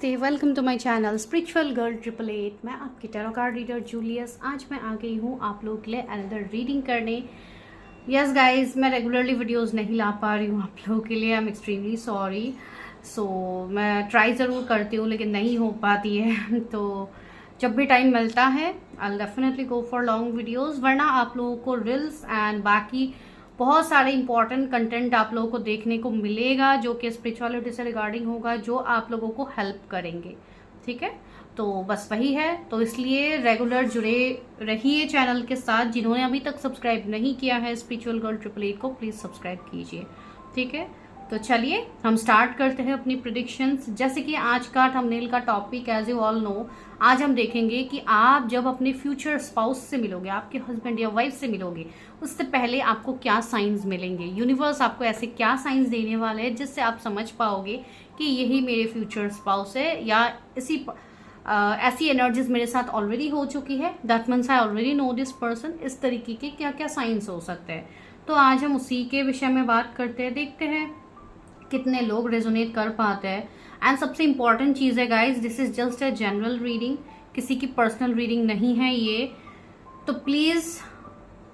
नमस्ते, welcome to my channel spiritual girl 888। मैं आपकी टैरो कार्ड रीडर जूलियस। आज मैं आ गई हूँ आप लोगों के लिए अनदर रीडिंग करने। यस गाइस, मैं रेगुलरली वीडियोस नहीं ला पा रही हूँ आप लोगों के लिए। I am extremely sorry. So मैं ट्राई ज़रूर करती हूँ लेकिन नहीं हो पाती है तो जब भी टाइम मिलता है I definitely go for long videos, वरना आप लोगों को रील्स एंड बाकी बहुत सारे इंपॉर्टेंट कंटेंट आप लोगों को देखने को मिलेगा जो कि स्पिरिचुअलिटी से रिगार्डिंग होगा, जो आप लोगों को हेल्प करेंगे। ठीक है, तो बस वही है। तो इसलिए रेगुलर जुड़े रहिए चैनल के साथ। जिन्होंने अभी तक सब्सक्राइब नहीं किया है स्पिरिचुअल गर्ल 888 को, प्लीज़ सब्सक्राइब कीजिए। ठीक है, तो चलिए हम स्टार्ट करते हैं अपनी प्रेडिक्शंस। जैसे कि आज का थंबनेल का topic as you all know, आज हम देखेंगे कि आप जब अपने फ्यूचर स्पाउस से मिलोगे, आपके हस्बैंड या वाइफ से मिलोगे, उससे पहले आपको क्या साइंस मिलेंगे। यूनिवर्स आपको ऐसे क्या साइंस देने वाले हैं जिससे आप समझ पाओगे कि यही मेरे फ्यूचर स्पाउस है, या ऐसी एनर्जीज मेरे साथ ऑलरेडी हो चुकी है, that means I already know this person. इस तरीके के क्या क्या साइंस हो सकते हैं, तो आज हम उसी के विषय में बात करते हैं। देखते हैं कितने लोग रेजोनेट कर पाते हैं। एंड सबसे इंपॉर्टेंट चीज़ है guys, this is just a general reading, किसी की पर्सनल रीडिंग नहीं है ये। तो प्लीज़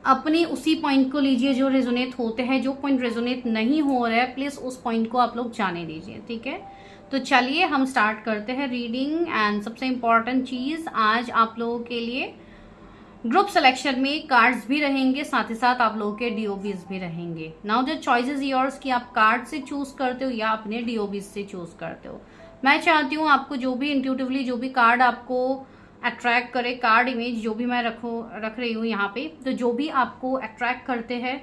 अपनी उसी पॉइंट को लीजिए जो रेजोनेट होते हैं। जो पॉइंट रेजोनेट नहीं हो रहा है प्लीज़ उस पॉइंट को आप लोग जाने दीजिए। ठीक है, तो चलिए हम स्टार्ट करते हैं रीडिंग। एंड सबसे इंपॉर्टेंट चीज़, आज आप लोगों के लिए ग्रुप सिलेक्शन में कार्ड्स भी रहेंगे, साथ ही साथ आप लोगों के डीओबीज भी रहेंगे। Now the choice is yours कि आप कार्ड से चूज करते हो या अपने डीओबीज से चूज करते हो। मैं चाहती हूँ आपको जो भी इंट्यूटिवली जो भी कार्ड आपको अट्रैक्ट करे, कार्ड इमेज जो भी मैं रख रही हूँ यहाँ पे, तो जो भी आपको अट्रैक्ट करते हैं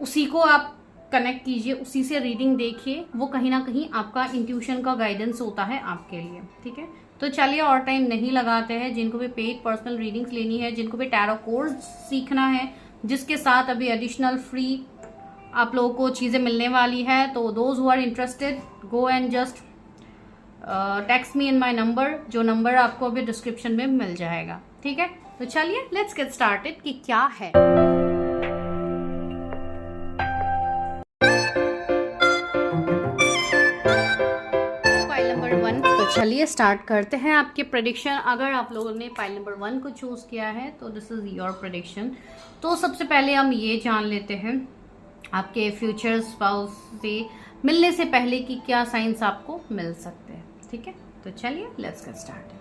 उसी को आप कनेक्ट कीजिए, उसी से रीडिंग देखिए। वो कहीं ना कहीं आपका इंट्यूशन का गाइडेंस होता है आपके लिए। ठीक है, तो चलिए और टाइम नहीं लगाते हैं। जिनको भी पेड पर्सनल रीडिंग्स लेनी है, जिनको भी टैरो कोर्स सीखना है, जिसके साथ अभी एडिशनल फ्री आप लोगों को चीज़ें मिलने वाली है, तो those who are interested go and just text me in my number, जो नंबर आपको अभी डिस्क्रिप्शन में मिल जाएगा। ठीक है, तो चलिए लेट्स गेट स्टार्टेड कि क्या है। चलिए स्टार्ट करते हैं आपके प्रेडिक्शन। अगर आप लोगों ने पाइल नंबर 1 को चूज किया है तो दिस इज योर प्रेडिक्शन। तो सबसे पहले हम ये जान लेते हैं आपके फ्यूचर स्पाउस से मिलने से पहले कि क्या साइंस आपको मिल सकते हैं। ठीक है, तो चलिए लेट्स गेट स्टार्ट।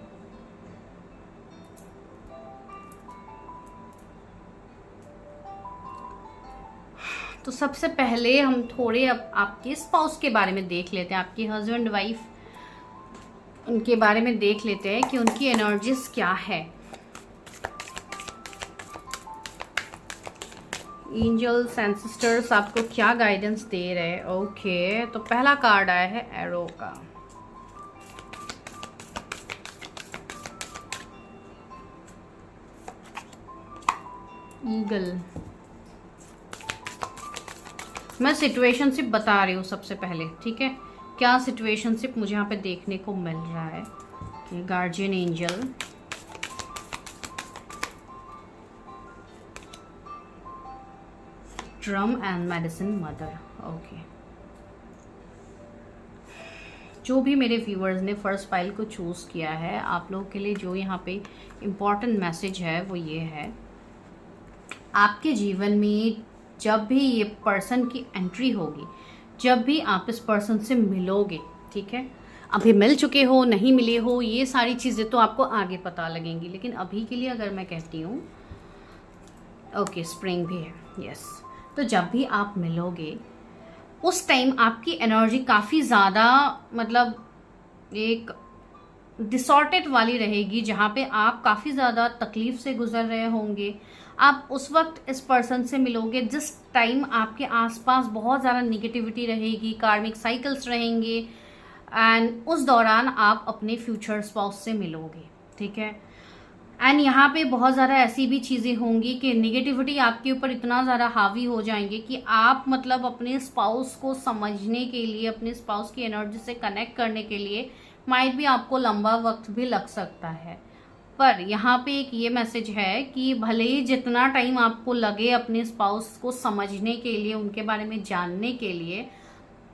तो सबसे पहले हम थोड़े आपके स्पाउस के बारे में देख लेते हैं, आपके हस्बैंड वाइफ, उनके बारे में देख लेते हैं कि उनकी एनर्जीज क्या है। एंजल्स एंड सिस्टर्स आपको क्या गाइडेंस दे रहे हैं। ओके, तो पहला कार्ड आया है एरो का। ईगल। मैं सिचुएशनशिप बता रही हूँ सबसे पहले। ठीक है, क्या सिचुएशनशिप मुझे यहाँ पे देखने को मिल रहा है कि guardian angel, drum and medicine mother. Okay, जो भी मेरे व्यूअर्स ने फर्स्ट फाइल को चूज किया है, आप लोगों के लिए जो यहाँ पे इम्पोर्टेंट मैसेज है वो ये है, आपके जीवन में जब भी ये पर्सन की एंट्री होगी, जब भी आप इस पर्सन से मिलोगे, ठीक है, अभी मिल चुके हो नहीं मिले हो, ये सारी चीज़ें तो आपको आगे पता लगेंगी, लेकिन अभी के लिए अगर मैं कहती हूँ, ओके स्प्रिंग भी है, यस, तो जब भी आप मिलोगे उस टाइम आपकी एनर्जी काफ़ी ज़्यादा मतलब एक डिसॉर्टेड वाली रहेगी, जहाँ पे आप काफ़ी ज़्यादा तकलीफ से गुजर रहे होंगे। आप उस वक्त इस पर्सन से मिलोगे जिस टाइम आपके आसपास बहुत ज़्यादा निगेटिविटी रहेगी, कार्मिक साइकिल्स रहेंगे, एंड उस दौरान आप अपने फ्यूचर स्पाउस से मिलोगे। ठीक है, एंड यहाँ पे बहुत ज़्यादा ऐसी भी चीज़ें होंगी कि निगेटिविटी आपके ऊपर इतना ज़्यादा हावी हो जाएंगे कि आप मतलब अपने स्पाउस को समझने के लिए, अपने स्पाउस की एनर्जी से कनेक्ट करने के लिए माइट भी आपको लंबा वक्त भी लग सकता है। पर यहाँ पे एक ये मैसेज है कि भले ही जितना टाइम आपको लगे अपने स्पाउस को समझने के लिए, उनके बारे में जानने के लिए,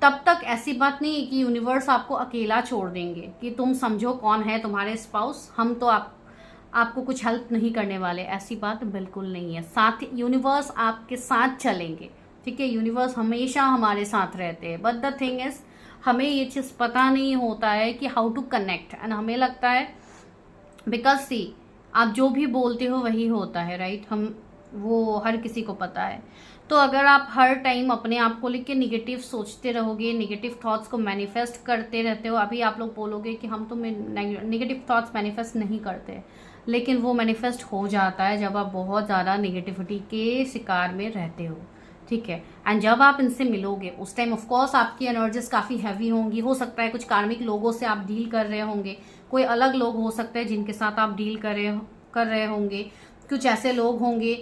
तब तक ऐसी बात नहीं है कि यूनिवर्स आपको अकेला छोड़ देंगे कि तुम समझो कौन है तुम्हारे स्पाउस, हम तो आपको कुछ हेल्प नहीं करने वाले, ऐसी बात बिल्कुल नहीं है। साथ यूनिवर्स आपके साथ चलेंगे, ठीक है, यूनिवर्स हमेशा हमारे साथ रहते हैं। बट द थिंग इज हमें ये चीज़ पता नहीं होता है कि हाउ टू कनेक्ट, एंड हमें लगता है बिकॉज सी आप जो भी बोलते हो वही होता है, राइट, हम वो हर किसी को पता है। तो अगर आप हर टाइम अपने आप को लेके निगेटिव सोचते रहोगे, निगेटिव थॉट्स को मैनिफेस्ट करते रहते हो, अभी आप लोग बोलोगे कि हम तो निगेटिव थॉट्स मैनिफेस्ट नहीं करते, लेकिन वो मैनिफेस्ट हो जाता है जब आप बहुत ज़्यादा निगेटिविटी के शिकार में रहते हो, ठीक है। एंड जब आप इनसे मिलोगे उस टाइम ऑफकोर्स आपकी एनर्जीज काफ़ी हैवी होंगी, हो सकता है कुछ कार्मिक लोगों से आप डील कर रहे होंगे, कोई अलग लोग हो सकते हैं जिनके साथ आप डील कर रहे होंगे, कुछ ऐसे लोग होंगे,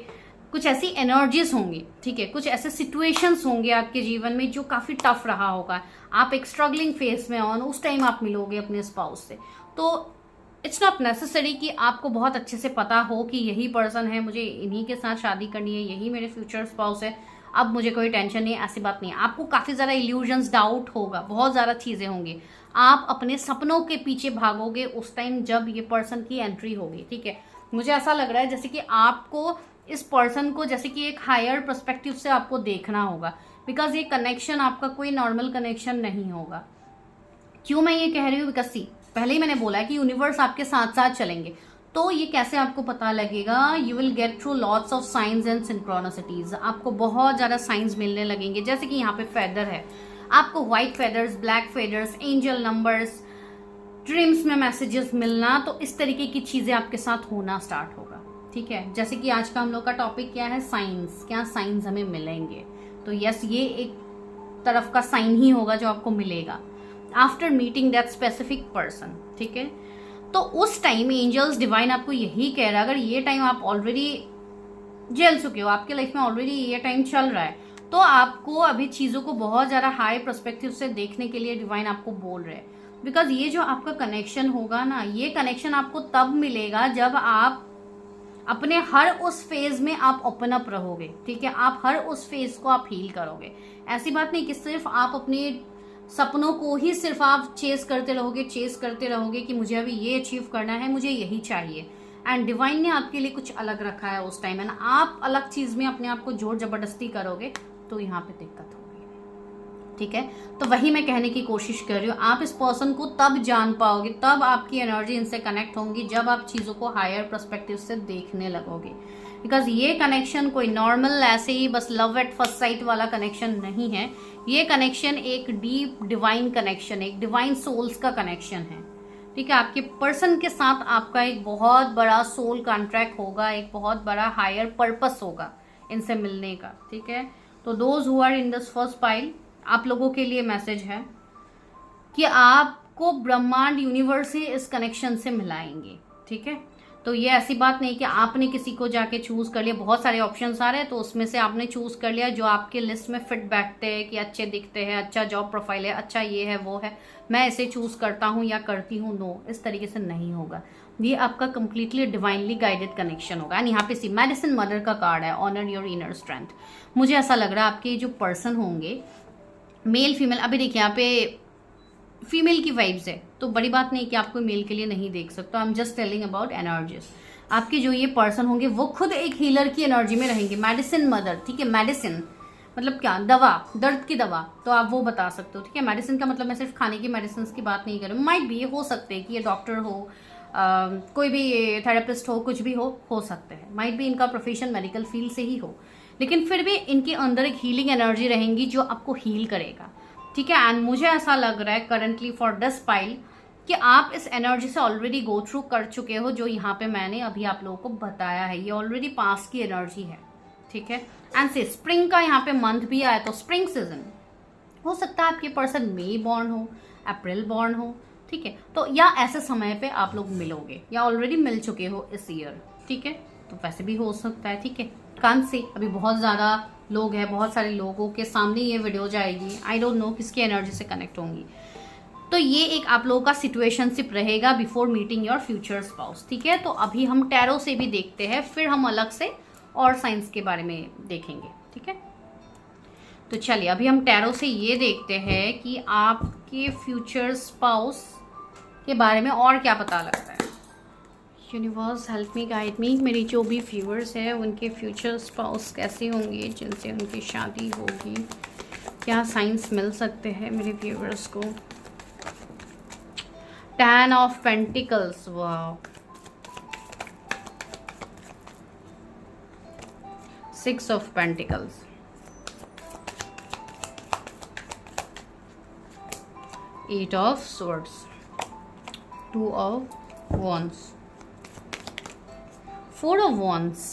कुछ ऐसी एनर्जीज होंगी, ठीक है, कुछ ऐसे सिचुएशंस होंगे आपके जीवन में जो काफ़ी टफ रहा होगा, आप एक स्ट्रगलिंग फेज में हो, उस टाइम आप मिलोगे अपने स्पाउस से। तो इट्स नॉट नेसेसरी कि आपको बहुत अच्छे से पता हो कि यही पर्सन है, मुझे इन्हीं के साथ शादी करनी है, यही मेरे फ्यूचर स्पाउस है, अब मुझे कोई टेंशन नहीं, ऐसी बात नहीं है। आपको काफ़ी ज़्यादा इल्यूजन्स, डाउट होगा, बहुत ज़्यादा चीज़ें होंगी, आप अपने सपनों के पीछे भागोगे उस टाइम जब ये पर्सन की एंट्री होगी, ठीक है। मुझे ऐसा लग रहा है जैसे कि आपको इस पर्सन को जैसे कि एक हायर पर्सपेक्टिव से आपको देखना होगा, बिकॉज ये कनेक्शन आपका कोई नॉर्मल कनेक्शन नहीं होगा। क्यों मैं ये कह रही हूँ, बिकॉज सी पहले ही मैंने बोला है कि यूनिवर्स आपके साथ साथ चलेंगे। तो ये कैसे आपको पता लगेगा, you will get through lots of signs and synchronicities, आपको बहुत ज़्यादा साइंस मिलने लगेंगे, जैसे कि यहाँ पे फेदर है, आपको white feathers, black feathers, angel numbers, dreams में मैसेजेस मिलना, तो इस तरीके की चीज़ें आपके साथ होना स्टार्ट होगा, ठीक है। जैसे कि आज का हम लोग का टॉपिक क्या है, साइंस, क्या साइंस हमें मिलेंगे, तो यस ये एक तरफ का साइन ही होगा जो आपको मिलेगा after meeting that specific person, ठीक है। तो उस टाइम एंजल्स, डिवाइन आपको यही कह रहा है, अगर ये टाइम आप ऑलरेडी झेल चुके हो, आपके लाइफ में ऑलरेडी ये टाइम चल रहा है, तो आपको अभी चीज़ों को बहुत ज़्यादा हाई पर्सपेक्टिव से देखने के लिए डिवाइन आपको बोल रहे हैं। बिकॉज ये जो आपका कनेक्शन होगा ना, ये कनेक्शन आपको तब मिलेगा जब आप अपने हर उस फेज में आप ओपन अप रहोगे, ठीक है, आप हर उस फेज को आप हील करोगे। ऐसी बात नहीं कि सिर्फ आप अपने सपनों को ही सिर्फ आप चेस करते रहोगे कि मुझे अभी ये अचीव करना है, मुझे यही चाहिए, एंड डिवाइन ने आपके लिए कुछ अलग रखा है उस टाइम, एंड आप अलग चीज में अपने आप को जोर जबरदस्ती करोगे तो यहाँ पे दिक्कत होगी, ठीक है। तो वही मैं कहने की कोशिश कर रही हूँ, आप इस पर्सन को तब जान पाओगे, तब आपकी एनर्जी इनसे कनेक्ट होंगी जब आप चीजों को हायर पर्सपेक्टिव से देखने लगोगे। बिकॉज ये कनेक्शन कोई नॉर्मल ऐसे ही बस लव एट फर्स्ट साइट वाला कनेक्शन नहीं है, ये कनेक्शन एक डीप डिवाइन कनेक्शन, एक डिवाइन सोल्स का कनेक्शन है, ठीक है। आपके पर्सन के साथ आपका एक बहुत बड़ा सोल कॉन्ट्रैक्ट होगा, एक बहुत बड़ा हायर पर्पस होगा इनसे मिलने का, ठीक है। तो those who are in this first pile, आप लोगों के लिए मैसेज है कि आपको ब्रह्मांड यूनिवर्स ही इस कनेक्शन से मिलाएंगे, ठीक है। तो ये ऐसी बात नहीं कि आपने किसी को जाके चूज कर लिया, बहुत सारे ऑप्शंस आ रहे हैं तो उसमें से आपने चूज कर लिया जो आपके लिस्ट में फिट बैठते हैं, कि अच्छे दिखते हैं, अच्छा जॉब प्रोफाइल है, अच्छा ये है वो है, मैं इसे चूज करता हूँ या करती हूँ, नो, इस तरीके से नहीं होगा। ये आपका कंप्लीटली डिवाइनली गाइडेड कनेक्शन होगा। एंड यहाँ पे सी मेडिसिन मदर का कार्ड है, ऑनर योर इनर स्ट्रेंथ। मुझे ऐसा लग रहा है आपके जो पर्सन होंगे, मेल फीमेल, अभी देखिए यहाँ पे फीमेल की वाइब्स है, तो बड़ी बात नहीं कि आपको मेल के लिए नहीं देख सकते, I am just telling about energies. आपके जो ये पर्सन होंगे वो खुद एक हीलर की एनर्जी में रहेंगे, मेडिसिन मदर, ठीक है। मेडिसिन मतलब क्या, दवा, दर्द की दवा, तो आप वो बता सकते हो, ठीक है। मेडिसिन का मतलब मैं सिर्फ खाने की मेडिसिन की बात नहीं कर रही हूँ, माइट भी ये हो सकते हैं कि ये डॉक्टर हो, कोई भी थेरेपिस्ट हो, कुछ भी हो सकते हैं, माइट भी इनका प्रोफेशन मेडिकल फील्ड से ही हो, लेकिन फिर भी इनके अंदर एक हीलिंग एनर्जी रहेंगी जो आपको हील करेगा, ठीक है। एंड मुझे ऐसा लग रहा है करंटली फॉर दिस पाइल कि आप इस एनर्जी से ऑलरेडी गो थ्रू कर चुके हो, जो यहाँ पे मैंने अभी आप लोगों को बताया है, ये ऑलरेडी पास की एनर्जी है, ठीक है। एंड से स्प्रिंग का यहाँ पे मंथ भी आया, तो स्प्रिंग सीजन हो सकता है आपके पर्सन मई बॉर्न हो, अप्रैल बॉर्न हो, ठीक है। तो या ऐसे समय पे आप लोग मिलोगे या ऑलरेडी मिल चुके हो इस ईयर, ठीक है, तो वैसे भी हो सकता है, ठीक है। कान से अभी बहुत ज़्यादा लोग हैं, बहुत सारे लोगों के सामने ये वीडियो जाएगी, आई डोंट नो किसकी एनर्जी से कनेक्ट होंगी। तो ये एक आप लोगों का सिचुएशनशिप रहेगा before meeting your future spouse, ठीक है। तो अभी हम टैरो से भी देखते हैं, फिर हम अलग से और साइंस के बारे में देखेंगे, ठीक है। तो चलिए अभी हम टैरो से ये देखते हैं कि आपके फ्यूचर स्पाउस के बारे में और क्या पता लगता है। Universe help me guide me, मेरी जो भी व्यूअर्स हैं उनके फ्यूचर स्पाउस कैसे होंगे जिनसे उनकी शादी होगी, क्या साइंस मिल सकते हैं मेरे व्यूअर्स को। 10 ऑफ पेंटिकल्स, वाह। 6 of pentacles, 8 of swords, 2 of wands, 4 of wands,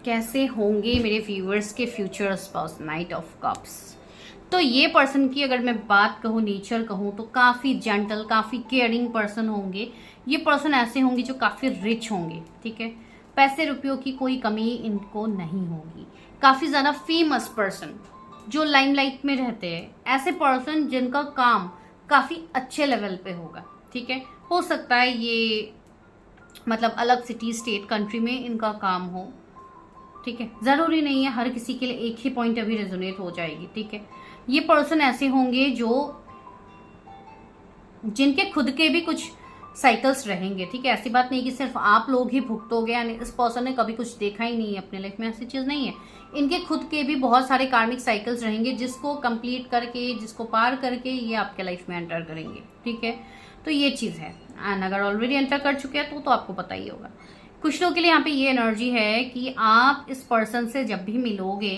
कैसे होंगे मेरे व्यूअर्स के future spouse. Night of cups. तो ये पर्सन की अगर मैं बात कहूँ, नेचर कहूँ, तो काफ़ी जेंटल, काफ़ी केयरिंग पर्सन होंगे। ये पर्सन ऐसे होंगे जो काफ़ी रिच होंगे, ठीक है। पैसे रुपयों की कोई कमी इनको नहीं होगी। काफ़ी ज़्यादा फेमस पर्सन जो लाइमलाइट में रहते हैं, ऐसे पर्सन जिनका काम काफ़ी अच्छे लेवल पे होगा, ठीक है। हो सकता है ये मतलब अलग सिटी, स्टेट, कंट्री में इनका काम हो, ठीक है। ज़रूरी नहीं है हर किसी के लिए एक ही पॉइंट अभी रेजोनेट हो जाएगी, ठीक है। ये पर्सन ऐसे होंगे जो जिनके खुद के भी कुछ साइकिल्स रहेंगे, ठीक है। ऐसी बात नहीं कि सिर्फ आप लोग ही भुगतोगे, यानी इस पर्सन ने कभी कुछ देखा ही नहीं है अपने लाइफ में, ऐसी चीज़ नहीं है। इनके खुद के भी बहुत सारे कार्मिक साइकिल्स रहेंगे जिसको कंप्लीट करके, जिसको पार करके ये आपके लाइफ में एंटर करेंगे, ठीक है। तो ये चीज़ है। एंड अगर ऑलरेडी एंटर कर चुके हैं तो आपको पता ही होगा। कुछ लोगों के लिए यहाँ पे ये एनर्जी है कि आप इस पर्सन से जब भी मिलोगे,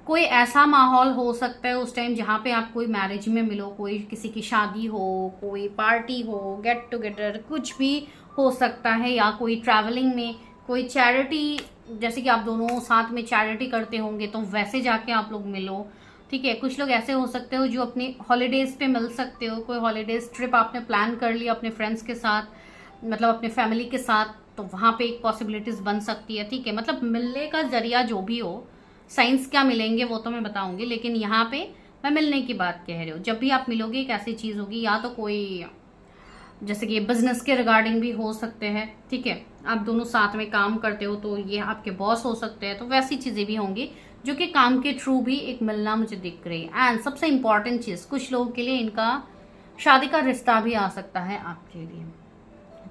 कोई ऐसा माहौल हो सकता है उस टाइम जहाँ पे आप कोई मैरिज में मिलो, कोई किसी की शादी हो, कोई पार्टी हो, गेट टुगेदर, कुछ भी हो सकता है, या कोई ट्रैवलिंग में, कोई चैरिटी, जैसे कि आप दोनों साथ में चैरिटी करते होंगे तो वैसे जाके आप लोग मिलो, ठीक है। कुछ लोग ऐसे हो सकते हो जो अपने हॉलीडेज पे मिल सकते हो। कोई हॉलीडेज ट्रिप आपने प्लान कर लिया अपने फ्रेंड्स के साथ, मतलब अपने फैमिली के साथ, तो वहाँ पे एक पॉसिबिलिटीज बन सकती है, ठीक है। मतलब मिलने का जरिया जो भी हो, साइंस क्या मिलेंगे वो तो मैं बताऊंगी, लेकिन यहाँ पे मैं मिलने की बात कह रही हूँ। जब भी आप मिलोगे एक ऐसी चीज़ होगी, या तो कोई जैसे कि बिजनेस के रिगार्डिंग भी हो सकते हैं, ठीक है। आप दोनों साथ में काम करते हो तो ये आपके बॉस हो सकते हैं, तो वैसी चीज़ें भी होंगी जो कि काम के थ्रू भी एक मिलना मुझे दिख रही है। एंड सबसे इम्पॉर्टेंट चीज़, कुछ लोगों के लिए इनका शादी का रिश्ता भी आ सकता है आपके लिए,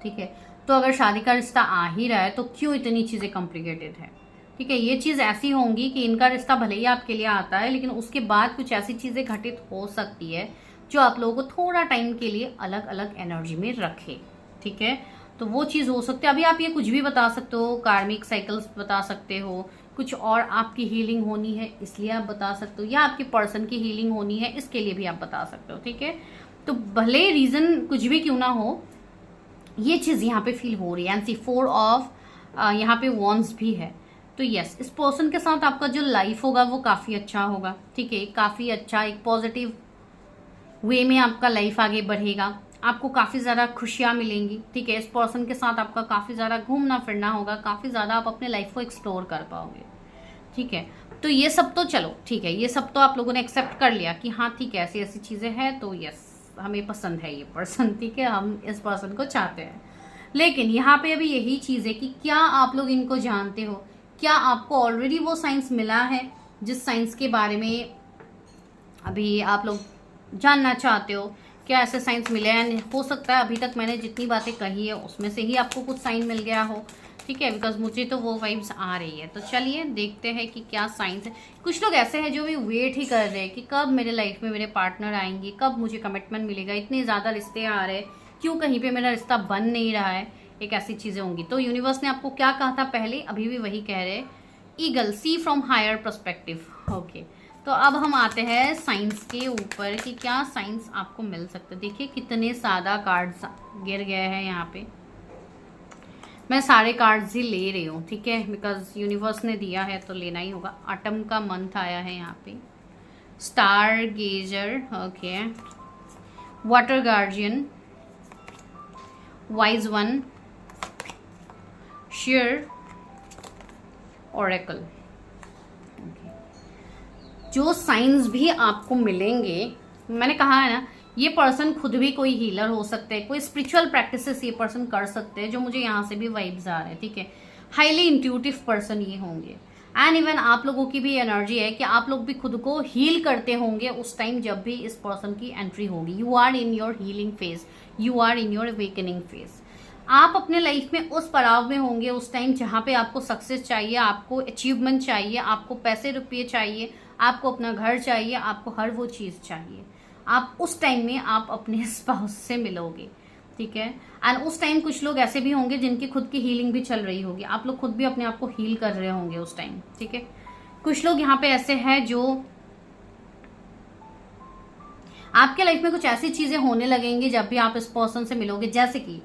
ठीक है। तो अगर शादी का रिश्ता आ ही रहा है तो क्यों इतनी चीज़ें कॉम्प्लिकेटेड है, ठीक है। ये चीज़ ऐसी होंगी कि इनका रिश्ता भले ही आपके लिए आता है, लेकिन उसके बाद कुछ ऐसी चीज़ें घटित हो सकती है जो आप लोगों को थोड़ा टाइम के लिए अलग अलग एनर्जी में रखे, ठीक है। तो वो चीज़ हो सकती है। अभी आप ये कुछ भी बता सकते हो, कार्मिक साइकिल्स बता सकते हो, कुछ और आपकी हीलिंग होनी है इसलिए आप बता सकते हो, या आपके पर्सन की हीलिंग होनी है इसके लिए भी आप बता सकते हो, ठीक है। तो भले रीज़न कुछ भी क्यों ना हो, ये चीज़ यहाँ पे फील हो रही है। एंड सी 4 ऑफ यहाँ पे वॉन्स भी है। तो यस, इस पर्सन के साथ आपका जो लाइफ होगा वो काफ़ी अच्छा होगा, ठीक है। काफ़ी अच्छा, एक पॉजिटिव वे में आपका लाइफ आगे बढ़ेगा। आपको काफ़ी ज़्यादा खुशियाँ मिलेंगी, ठीक है। इस पर्सन के साथ आपका काफ़ी ज़्यादा घूमना फिरना होगा, काफ़ी ज़्यादा आप अपने लाइफ को एक्सप्लोर कर पाओगे, ठीक है। तो ये सब तो चलो ठीक है, ये सब तो आप लोगों ने एक्सेप्ट कर लिया कि हाँ ठीक है, ऐसी ऐसी चीज़ें हैं, तो यस हमें पसंद है ये पर्सन, ठीक है। हम इस पर्सन को चाहते हैं। लेकिन यहाँ पे अभी यही चीज़ है कि क्या आप लोग इनको जानते हो, क्या आपको ऑलरेडी वो साइंस मिला है जिस साइंस के बारे में अभी आप लोग जानना चाहते हो। क्या ऐसे साइंस मिले हैं? हो सकता है अभी तक मैंने जितनी बातें कही है उसमें से ही आपको कुछ साइन मिल गया हो, ठीक है। बिकॉज मुझे तो वो वाइब्स आ रही है। तो चलिए देखते हैं कि क्या साइंस है। कुछ लोग ऐसे हैं जो भी वेट ही कर रहे हैं कि कब मेरे लाइफ में मेरे पार्टनर आएंगे, कब मुझे कमिटमेंट मिलेगा। इतने ज़्यादा रिश्ते आ रहे हैं, क्यों कहीं पे मेरा रिश्ता बन नहीं रहा है। एक ऐसी चीज़ें होंगी। तो यूनिवर्स ने आपको क्या कहा था पहले, अभी भी वही कह रहे हैं। Eagle, see from higher perspective. Okay, तो अब हम आते हैं साइंस के ऊपर कि क्या साइंस आपको मिल सकता है। देखिए कितने सादा कार्ड्स गिर गए हैं यहाँ पे। मैं सारे कार्ड्स ही ले रही हूँ, ठीक है, बिकॉज यूनिवर्स ने दिया है तो लेना ही होगा। ऑटम का मंथ आया है यहाँ पे। Star गेजर, okay, water guardian, wise one, share, Oracle. जो साइंस भी आपको मिलेंगे, मैंने कहा है ना ये पर्सन खुद भी कोई हीलर हो सकते हैं, कोई स्पिरिचुअल प्रैक्टिसेस ये पर्सन कर सकते हैं, जो मुझे यहाँ से भी वाइब्स आ रहे हैं, ठीक है। हाईली इंट्यूटिव पर्सन ये होंगे। एंड इवन आप लोगों की भी एनर्जी है कि आप लोग भी खुद को हील करते होंगे उस टाइम जब भी इस पर्सन की एंट्री होगी। You are in your healing phase, you are in your awakening phase. आप अपने लाइफ में उस पड़ाव में होंगे उस टाइम जहाँ पे आपको सक्सेस चाहिए, आपको अचीवमेंट चाहिए, आपको पैसे रुपये चाहिए, आपको अपना घर चाहिए, आपको हर वो चीज़ चाहिए। आप उस टाइम में आप अपने स्पाउस से मिलोगे, ठीक है। एंड उस टाइम कुछ लोग ऐसे भी होंगे जिनकी खुद की हीलिंग भी चल रही होगी, आप लोग खुद भी अपने आप को हील कर रहे होंगे उस टाइम, ठीक है। कुछ लोग यहाँ पे ऐसे हैं जो आपके लाइफ में कुछ ऐसी चीजें होने लगेंगी जब भी आप इस पर्सन से मिलोगे, जैसे कि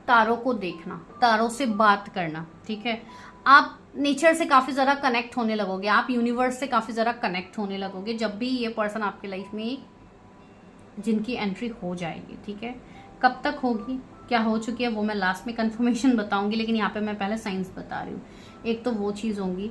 तारों को देखना, तारों से बात करना, ठीक है। आप नेचर से काफी ज्यादा कनेक्ट होने लगोगे, आप यूनिवर्स से काफी ज्यादा कनेक्ट होने लगोगे जब भी ये पर्सन आपके लाइफ में जिनकी एंट्री हो जाएगी, ठीक है। कब तक होगी, क्या हो चुकी है, वो मैं लास्ट में कंफर्मेशन बताऊंगी, लेकिन यहाँ पे मैं पहले साइंस बता रही हूँ। एक तो वो चीज होंगी,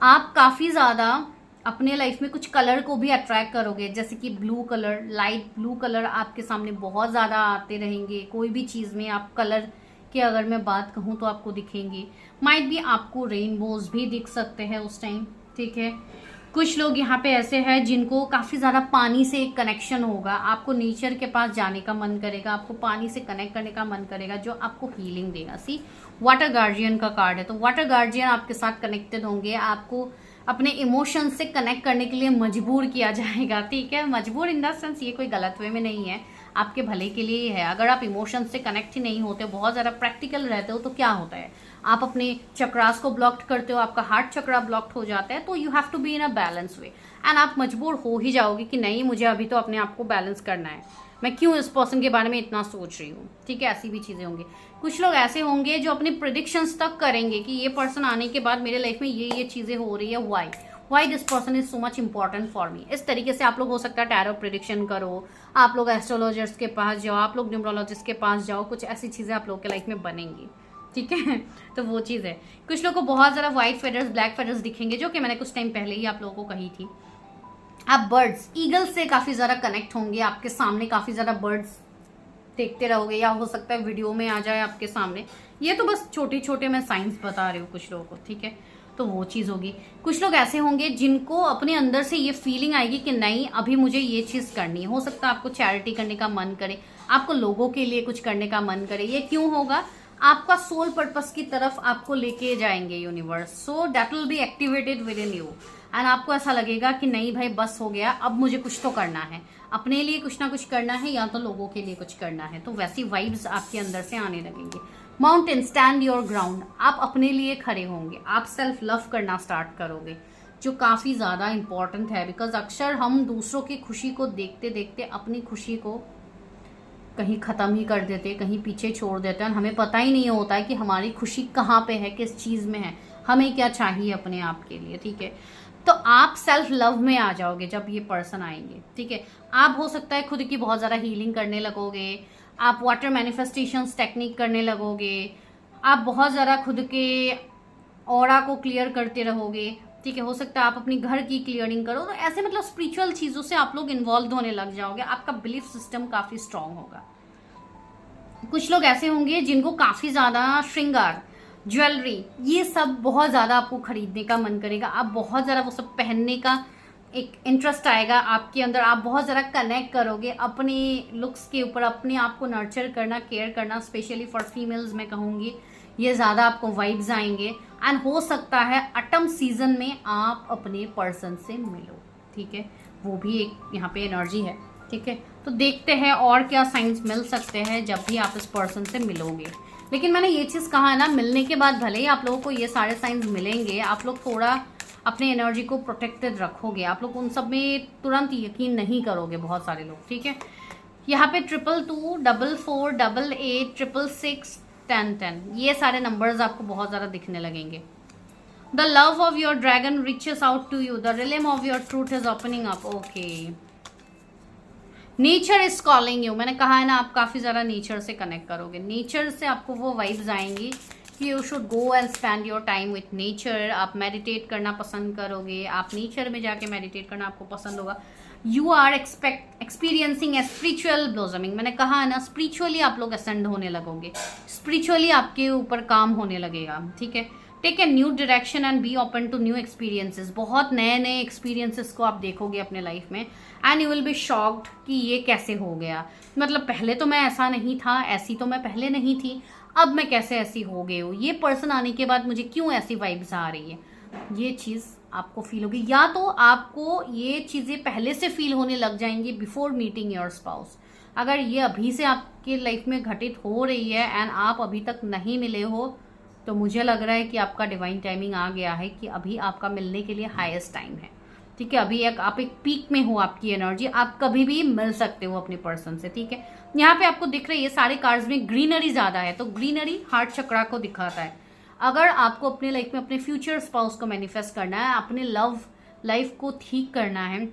आप काफी ज्यादा अपने लाइफ में कुछ कलर को भी अट्रैक्ट करोगे, जैसे कि blue colour, light blue colour आपके सामने बहुत ज्यादा आते रहेंगे। कोई भी चीज में आप कलर की अगर मैं बात कहूँ तो आपको दिखेंगे। माइट भी आपको रेनबोज भी दिख सकते हैं उस टाइम, ठीक है। कुछ लोग यहाँ पे ऐसे हैं जिनको काफी ज्यादा पानी से एक कनेक्शन होगा, आपको नेचर के पास जाने का मन करेगा, आपको पानी से कनेक्ट करने का मन करेगा, जो आपको हीलिंग देगा। सी वाटर गार्जियन का कार्ड है, तो वाटर गार्जियन आपके साथ कनेक्टेड होंगे, आपको अपने इमोशन से कनेक्ट करने के लिए मजबूर किया जाएगा, ठीक है। मजबूर इन द सेंस ये कोई गलत वे में नहीं है, आपके भले के लिए ही है। अगर आप इमोशन से कनेक्ट ही नहीं होते, बहुत ज्यादा प्रैक्टिकल रहते हो, तो क्या होता है, आप अपने चक्रास को ब्लॉक्ड करते हो, आपका हार्ट चक्रा ब्लॉक्ड हो जाता है, तो you have to be in a balance way. And आप मजबूर हो ही जाओगे कि नहीं, मुझे अभी तो अपने आप को बैलेंस करना है, मैं क्यों इस पर्सन के बारे में इतना सोच रही हूँ, ठीक है। ऐसी भी चीजें होंगी। कुछ लोग ऐसे होंगे जो अपनी प्रिडिक्शंस तक करेंगे कि ये पर्सन आने के बाद मेरे लाइफ में ये चीजें हो रही है, why this person is so much important for me. इस तरीके से आप लोग हो सकता है टैरो प्रिडिक्शन करो, आप लोग एस्ट्रोलॉजर्स के पास जाओ, आप लोग न्यूमरोलॉजिस्ट के पास जाओ, कुछ ऐसी चीजें आप लोग के लाइफ में बनेंगी, ठीक है। तो वो चीज है। कुछ लोगों को बहुत ज्यादा व्हाइट फेदर्स, ब्लैक फेदर्स दिखेंगे, जो कि मैंने कुछ टाइम पहले ही आप लोगों को कही थी। आप बर्ड्स, ईगल से काफी ज्यादा कनेक्ट होंगे, आपके सामने काफी ज्यादा बर्ड्स देखते रहोगे, या हो सकता है वीडियो में आ जाए आपके सामने। ये तो बस छोटे छोटे मैं साइंस बता रही हूँ कुछ लोगों को, ठीक है। तो वो चीज होगी। कुछ लोग ऐसे होंगे जिनको अपने अंदर से ये फीलिंग आएगी कि नहीं, अभी मुझे ये चीज करनी है। हो सकता है आपको चैरिटी करने का मन करे, आपको लोगों के लिए कुछ करने का मन करे। ये क्यों होगा, आपका सोल पर्पस की तरफ आपको लेके जाएंगे universe, so that will be activated with in you. And आपको ऐसा लगेगा कि नहीं भाई, बस हो गया, अब मुझे कुछ तो करना है, अपने लिए कुछ ना कुछ करना है, या तो लोगों के लिए कुछ करना है। तो वैसी वाइब्स आपके अंदर से आने लगेंगे। माउंटेन, स्टैंड योर ग्राउंड, आप अपने लिए खड़े होंगे, आप सेल्फ लव करना स्टार्ट करोगे, जो काफी ज्यादा इंपॉर्टेंट है। बिकॉज अक्सर हम दूसरों की खुशी को देखते देखते अपनी खुशी को कहीं खत्म ही कर देते, कहीं पीछे छोड़ देते हैं, हमें पता ही नहीं होता है कि हमारी खुशी कहाँ पे है, किस चीज में है, हमें क्या चाहिए अपने आप के लिए, ठीक है। तो आप सेल्फ लव में आ जाओगे जब ये पर्सन आएंगे, ठीक है। आप हो सकता है खुद की बहुत ज्यादा हीलिंग करने लगोगे, आप वाटर मैनिफेस्टेशंस टेक्निक करने लगोगे, आप बहुत ज्यादा खुद के ऑरा को क्लियर करते रहोगे, ठीक है। हो सकता है आप अपनी घर की क्लियरिंग करो। तो ऐसे मतलब स्पिरिचुअल चीजों से आप लोग इन्वॉल्व होने लग जाओगे, आपका बिलीफ सिस्टम काफी स्ट्रांग होगा। कुछ लोग ऐसे होंगे जिनको काफी ज्यादा श्रृंगार, ज्वेलरी, ये सब बहुत ज्यादा आपको खरीदने का मन करेगा, आप बहुत ज्यादा वो सब पहनने का एक इंटरेस्ट आएगा आपके अंदर, आप बहुत ज़्यादा कनेक्ट करोगे अपने लुक्स के ऊपर, अपने आप को नर्चर करना, केयर करना, स्पेशली फॉर फीमेल्स मैं कहूँगी, ये ज़्यादा आपको वाइब्स आएंगे। एंड हो सकता है ऑटम सीजन में आप अपने पर्सन से मिलो, ठीक है। वो भी एक यहाँ पे एनर्जी है, ठीक है। तो देखते हैं और क्या साइंस मिल सकते हैं जब भी आप इस पर्सन से मिलोगे। लेकिन मैंने ये चीज़ कहा है ना, मिलने के बाद भले ही आप लोगों को ये सारे साइंस मिलेंगे, आप लोग थोड़ा अपने एनर्जी को प्रोटेक्टेड रखोगे, आप लोग उन सब में तुरंत यकीन नहीं करोगे, बहुत सारे लोग, ठीक है। यहाँ पे 222, 44, 88, 666, 1010, ये सारे नंबर्स आपको बहुत ज़्यादा दिखने लगेंगे। The love of your dragon reaches out to you, the realm of your truth is opening up, okay. Nature is calling you, मैंने कहा है ना, आप काफ़ी ज़्यादा नेचर से कनेक्ट करोगे, नेचर से आपको वो वाइब्स आएंगी कि you should go and spend your time with nature. आप मेडिटेट करना पसंद करोगे, आप नेचर में जाके मेडिटेट करना आपको पसंद होगा। You are experiencing a spiritual blossoming. मैंने कहा है ना, स्पिरिचुअली आप लोग असेंड होने लगोगे, स्पिरिचुअली आपके ऊपर काम होने लगेगा, ठीक है। Take a new direction and be open to new experiences. बहुत नए नए एक्सपीरियंसेस को आप देखोगे अपने लाइफ में, and you will be shocked कि ये कैसे हो गया। मतलब पहले तो मैं ऐसा नहीं था, ऐसी तो मैं पहले नहीं थी, अब मैं कैसे ऐसी हो गई हूँ, ये पर्सन आने के बाद मुझे क्यों ऐसी वाइब्स आ रही है, ये चीज़ आपको फील होगी। या तो आपको ये चीज़ें पहले से फील होने लग जाएंगी बिफोर मीटिंग योर स्पाउस। अगर ये अभी से आपके लाइफ में घटित हो रही है एंड आप अभी तक नहीं मिले हो, तो मुझे लग रहा है कि आपका डिवाइन टाइमिंग आ गया है कि अभी आपका मिलने के लिए हाईएस्ट टाइम है, ठीक है। अभी आप एक पीक में हो आपकी एनर्जी, आप कभी भी मिल सकते हो अपने पर्सन से, ठीक है। यहाँ पे आपको दिख रही है सारे कार्ड्स में ग्रीनरी ज्यादा है, तो ग्रीनरी हार्ट चक्रा को दिखाता है। अगर आपको अपने लाइफ में अपने फ्यूचर स्पाउस को मैनिफेस्ट करना है, अपने लव लाइफ को ठीक करना है,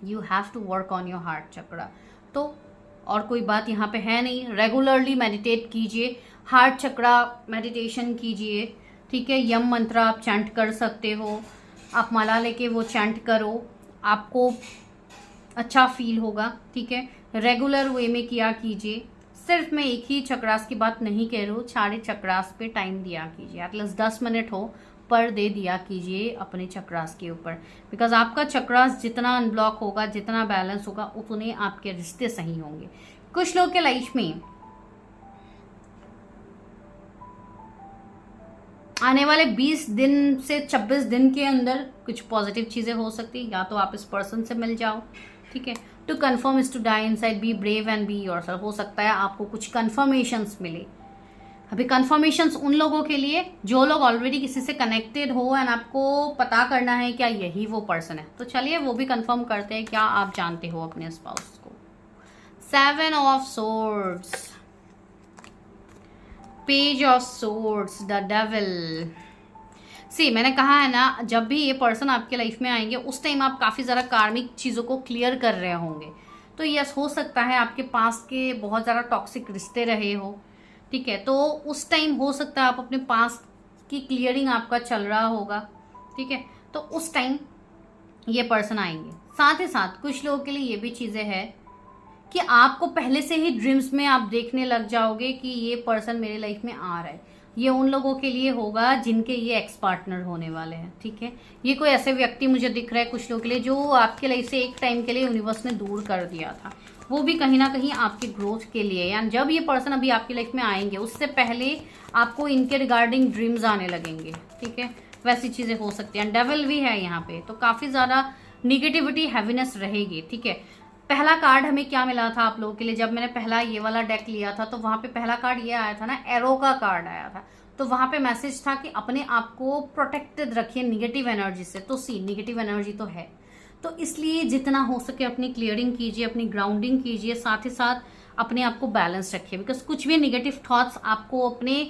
you have to work on your heart chakra. तो और कोई बात यहाँ पे है नहीं। रेगुलरली मेडिटेट कीजिए, हार्ट चक्रा मेडिटेशन कीजिए, ठीक है। यम मंत्र आप चैंट कर सकते हो, आप माला लेके वो चैंट करो, आपको अच्छा फील होगा, ठीक है। रेगुलर वे में किया कीजिए। सिर्फ मैं एक ही चक्रास की बात नहीं कह रही हूँ, सारे चक्रास पे टाइम दिया कीजिए, एटलीस्ट 10 मिनट हो पर डे दिया कीजिए अपने चक्रास के ऊपर। बिकॉज आपका चक्रास जितना अनब्लॉक होगा, जितना बैलेंस होगा, उतने आपके रिश्ते सही होंगे। कुछ लोग के लाइफ में आने वाले 20 दिन से 26 दिन के अंदर कुछ पॉजिटिव चीजें हो सकती है। या तो आप इस पर्सन से मिल जाओ, ठीक है। To confirm is to die inside, be brave and be yourself. हो सकता है आपको कुछ कन्फर्मेशंस मिले। अभी कन्फर्मेशंस उन लोगों के लिए जो लोग ऑलरेडी किसी से कनेक्टेड हो एंड आपको पता करना है क्या यही वो पर्सन है। तो चलिए वो भी कंफर्म करते हैं, क्या आप जानते हो अपने स्पाउस को। 7 of swords, page of swords, the devil. See मैंने कहा है ना, जब भी ये पर्सन आपके लाइफ में आएंगे उस टाइम आप काफ़ी ज़्यादा कार्मिक चीज़ों को क्लियर कर रहे होंगे। तो यस, हो सकता है आपके पास के बहुत ज़्यादा टॉक्सिक रिश्ते रहे हो, ठीक है। तो उस टाइम हो सकता है आप अपने पास की क्लियरिंग आपका चल रहा होगा, ठीक है। तो उस टाइम ये पर्सन आएंगे। साथ ही साथ कुछ लोगों के लिए ये भी चीज़ें हैं कि आपको पहले से ही ड्रीम्स में आप देखने लग जाओगे कि ये पर्सन मेरे लाइफ में आ रहा है। ये उन लोगों के लिए होगा जिनके ये एक्स पार्टनर होने वाले हैं, ठीक है। ये कोई ऐसे व्यक्ति मुझे दिख रहा है कुछ लोगों के लिए जो आपके लाइफ से एक टाइम के लिए यूनिवर्स ने दूर कर दिया था, वो भी कहीं ना कहीं आपके ग्रोथ के लिए। यानी जब ये पर्सन अभी आपकी लाइफ में आएंगे उससे पहले आपको इनके रिगार्डिंग ड्रीम्स आने लगेंगे, ठीक है। वैसी चीजें हो सकती हैं। डेविल भी है यहाँ पे, तो काफी ज्यादा निगेटिविटी, हैवीनेस रहेगी, ठीक है। पहला कार्ड हमें क्या मिला था आप लोगों के लिए, जब मैंने पहला ये वाला डेक लिया था तो वहां पे पहला कार्ड ये आया था ना, एरो का कार्ड आया था। तो वहां पे मैसेज था कि अपने आप को प्रोटेक्टेड रखिए निगेटिव एनर्जी से। तो सी निगेटिव एनर्जी तो है, तो इसलिए जितना हो सके अपनी क्लियरिंग कीजिए, अपनी ग्राउंडिंग कीजिए, साथ ही साथ अपने आप को बैलेंस रखिए। बिकॉज कुछ भी निगेटिव थॉट्स आपको अपने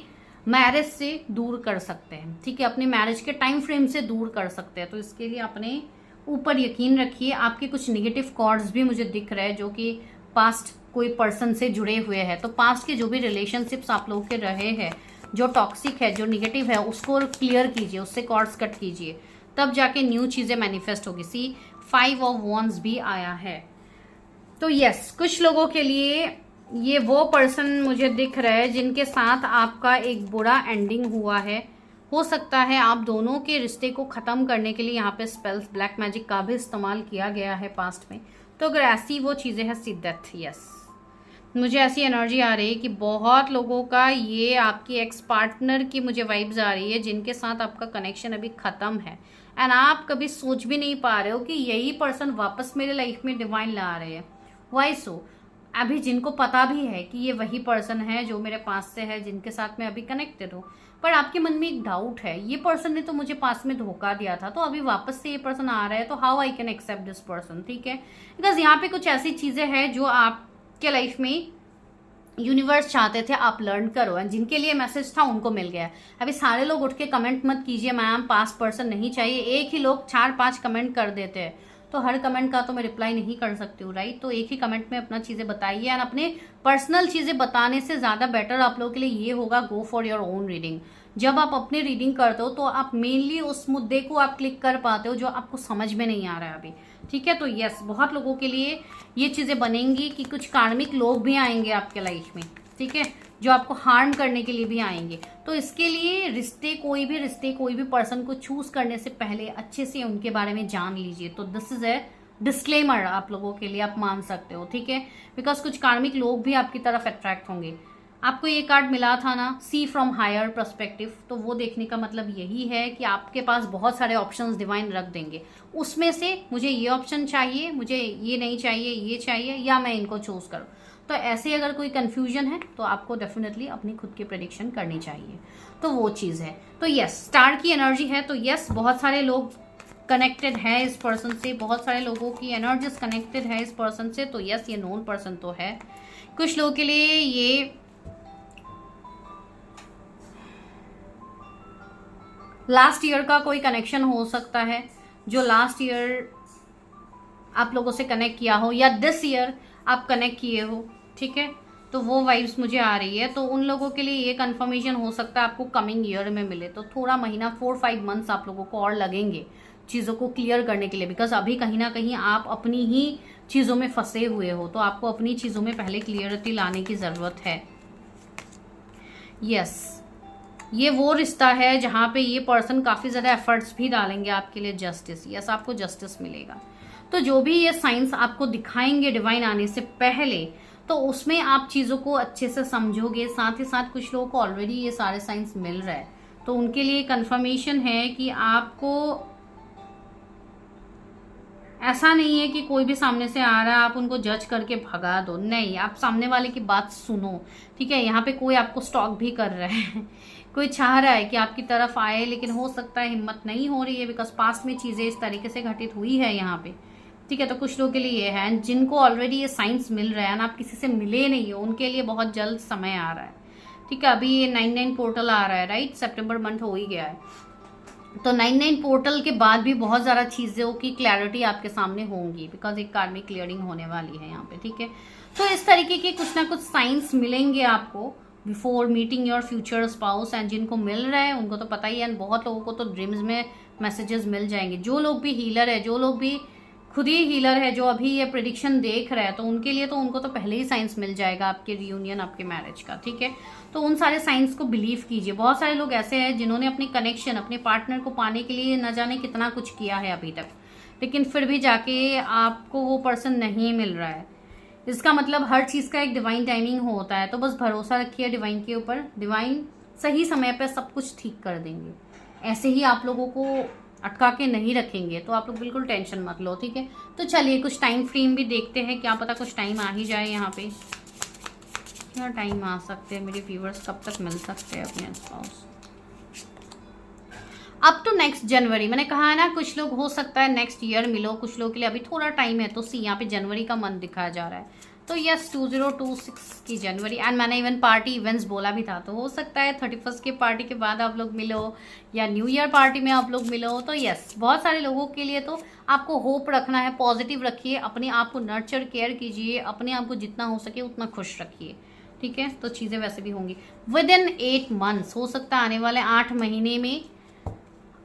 मैरिज से दूर कर सकते हैं, ठीक है, अपने मैरिज के टाइम फ्रेम से दूर कर सकते हैं। तो इसके लिए अपने ऊपर यकीन रखिए। आपके कुछ निगेटिव कॉर्ड्स भी मुझे दिख रहे हैं जो कि पास्ट कोई पर्सन से जुड़े हुए हैं। तो पास्ट के जो भी रिलेशनशिप्स आप लोग के रहे हैं, जो टॉक्सिक है, जो निगेटिव है, उसको क्लियर कीजिए, उससे कॉर्ड्स कट कीजिए, तब जाके न्यू चीजें मैनिफेस्ट होगी। सी 5 ऑफ वॉन्ड्स भी आया है। तो यस, कुछ लोगों के लिए ये वो पर्सन मुझे दिख रहा है जिनके साथ आपका एक बुरा एंडिंग हुआ है। हो सकता है आप दोनों के रिश्ते को ख़त्म करने के लिए यहाँ पे स्पेल्स, ब्लैक मैजिक का भी इस्तेमाल किया गया है पास्ट में। तो अगर ऐसी वो चीज़ें हैं, सी डेथ। यस, मुझे ऐसी एनर्जी आ रही है कि बहुत लोगों का ये आपकी एक्स पार्टनर की मुझे वाइब्स आ रही है जिनके साथ आपका कनेक्शन अभी ख़त्म है एंड आप कभी सोच भी नहीं पा रहे हो कि यही पर्सन वापस मेरे लाइफ में डिवाइन ला रहे हैं। वाई सो? अभी जिनको पता भी है कि ये वही पर्सन है जो मेरे पास से है, जिनके साथ मैं अभी कनेक्टेड हूँ, पर आपके मन में एक डाउट है, ये पर्सन ने तो मुझे पास में धोखा दिया था, तो अभी वापस से ये पर्सन आ रहा है, तो how I can accept this person, ठीक है। बिकॉज यहाँ पे कुछ ऐसी चीजें हैं जो आपके लाइफ में यूनिवर्स चाहते थे आप लर्न करो एंड जिनके लिए मैसेज था उनको मिल गया। अभी सारे लोग उठ के कमेंट मत कीजिए मैम पास्ट पर्सन नहीं चाहिए, एक ही लोग 4-5 कमेंट कर देते हैं, तो हर कमेंट का तो मैं रिप्लाई नहीं कर सकती हूँ, राइट। तो एक ही कमेंट में अपना चीज़ें बताइए, एंड अपने पर्सनल चीज़ें बताने से ज़्यादा बेटर आप लोगों के लिए ये होगा, go for your own reading. जब आप अपनी रीडिंग करते हो तो आप मेनली उस मुद्दे को आप क्लिक कर पाते हो जो आपको समझ में नहीं आ रहा है अभी, ठीक है। तो यस, बहुत लोगों के लिए ये चीज़ें बनेंगी कि कुछ कार्मिक लोग भी आएंगे आपके लाइफ में, ठीक है, जो आपको हार्म करने के लिए भी आएंगे। तो इसके लिए रिश्ते, कोई भी पर्सन को चूज करने से पहले अच्छे से उनके बारे में जान लीजिए। तो दिस इज ए डिस्क्लेमर आप लोगों के लिए, आप मान सकते हो, ठीक है। बिकॉज कुछ कार्मिक लोग भी आपकी तरफ अट्रैक्ट होंगे। आपको ये कार्ड मिला था ना, सी फ्रॉम हायर पर्सपेक्टिव, तो वो देखने का मतलब यही है कि आपके पास बहुत सारे ऑप्शंस डिवाइन रख देंगे, उसमें से मुझे ये ऑप्शन चाहिए, मुझे ये नहीं चाहिए, ये चाहिए, या मैं इनको चूज करूँ। तो ऐसे अगर कोई कंफ्यूजन है तो आपको डेफिनेटली अपनी खुद की प्रेडिक्शन करनी चाहिए, तो वो चीज़ है। तो यस, स्टार की एनर्जी है, तो यस, बहुत सारे लोग कनेक्टेड है इस पर्सन से, बहुत सारे लोगों की एनर्जीज कनेक्टेड है इस पर्सन से। तो यस, ये नोन पर्सन तो है। कुछ लोगों के लिए ये लास्ट ईयर का कोई कनेक्शन हो सकता है, जो लास्ट ईयर आप लोगों से कनेक्ट किया हो, या दिस ईयर आप कनेक्ट किए हो, ठीक है। तो वो वाइब्स मुझे आ रही है। तो उन लोगों के लिए ये कंफर्मेशन हो सकता है आपको कमिंग ईयर में मिले। तो थोड़ा महीना, 4-5 मंथ्स आप लोगों को और लगेंगे चीज़ों को क्लियर करने के लिए, बिकॉज अभी कहीं ना कहीं आप अपनी ही चीज़ों में फंसे हुए हो। तो आपको अपनी चीज़ों में पहले क्लियरिटी लाने की ज़रूरत है। यस, ये वो रिश्ता है जहाँ पे ये पर्सन काफ़ी ज़्यादा एफर्ट्स भी डालेंगे आपके लिए। जस्टिस, यस, आपको जस्टिस मिलेगा। तो जो भी ये साइंस आपको दिखाएंगे डिवाइन आने से पहले, तो उसमें आप चीज़ों को अच्छे से समझोगे। साथ ही साथ कुछ लोगों को ऑलरेडी ये सारे साइंस मिल रहा है, तो उनके लिए कंफर्मेशन है कि आपको ऐसा नहीं है कि कोई भी सामने से आ रहा है आप उनको जज करके भगा दो, नहीं, आप सामने वाले की बात सुनो, ठीक है। यहाँ पे कोई आपको स्टॉक भी कर रहा है कोई चाह रहा है कि आपकी तरफ आए, लेकिन हो सकता है हिम्मत नहीं हो रही है, बिकॉज पास्ट में चीज़ें इस तरीके से घटित हुई है यहाँ पे, ठीक है। तो कुछ लोगों के लिए ये है, जिनको ऑलरेडी ये साइंस मिल रहा है ना, आप किसी से मिले नहीं हो, उनके लिए बहुत जल्द समय आ रहा है, ठीक है। अभी ये 9/9 पोर्टल आ रहा है, राइट, सितंबर मंथ हो ही गया है। तो 9/9 पोर्टल के बाद भी बहुत ज़्यादा चीज़ों की क्लैरिटी आपके सामने होंगी, बिकॉज एक कार्मिक क्लियरिंग होने वाली है यहाँ पे, ठीक है। तो इस तरीके के कुछ ना कुछ साइंस मिलेंगे आपको before meeting your future spouse, and जिनको मिल रहा है उनको तो पता ही है, एंड बहुत लोगों को तो ड्रीम्स में मैसेजेस मिल जाएंगे। जो लोग भी हीलर है, जो लोग भी खुद ही हीलर है, जो अभी ये प्रेडिक्शन देख रहा है, तो उनके लिए तो उनको तो पहले ही साइंस मिल जाएगा आपके रियूनियन, आपके मैरिज का, ठीक है। तो उन सारे साइंस को बिलीव कीजिए। बहुत सारे लोग ऐसे हैं जिन्होंने अपने कनेक्शन, अपने पार्टनर को पाने के लिए न जाने कितना कुछ किया है अभी तक, लेकिन फिर भी जाके आपको वो पर्सन नहीं मिल रहा है। इसका मतलब हर चीज़ का एक डिवाइन टाइमिंग होता है, तो बस भरोसा रखिए डिवाइन के ऊपर। डिवाइन सही समय पर सब कुछ ठीक कर देंगे, ऐसे ही आप लोगों को अटका के नहीं रखेंगे। तो आप लोग बिल्कुल टेंशन मत लो, ठीक है। तो चलिए कुछ टाइम फ्रेम भी देखते हैं, क्या पता कुछ टाइम आ ही जाए। यहाँ पे क्या टाइम आ सकते हैं मेरे व्यूवर्स, कब तक मिल सकते हैं अपने स्पाउस? अप टू नेक्स्ट जनवरी, मैंने कहा है ना, कुछ लोग हो सकता है नेक्स्ट ईयर मिलो, कुछ लोगों के लिए अभी थोड़ा टाइम है। तो सी यहाँ पे जनवरी का मंथ दिखाया जा रहा है, तो यस 2026 की जनवरी। एंड मैंने इवन पार्टी इवेंट्स बोला भी था, तो हो सकता है 31 के पार्टी के बाद आप लोग मिलो, या न्यू ईयर पार्टी में आप लोग मिलो। तो यस, बहुत सारे लोगों के लिए तो आपको होप रखना है, पॉजिटिव रखिए, अपने आप को नर्चर केयर कीजिए, अपने आप को जितना हो सके उतना खुश रखिए, ठीक है। तो चीज़ें वैसे भी होंगी विद इन 8 मंथ्स, हो सकता है आने वाले 8 महीने में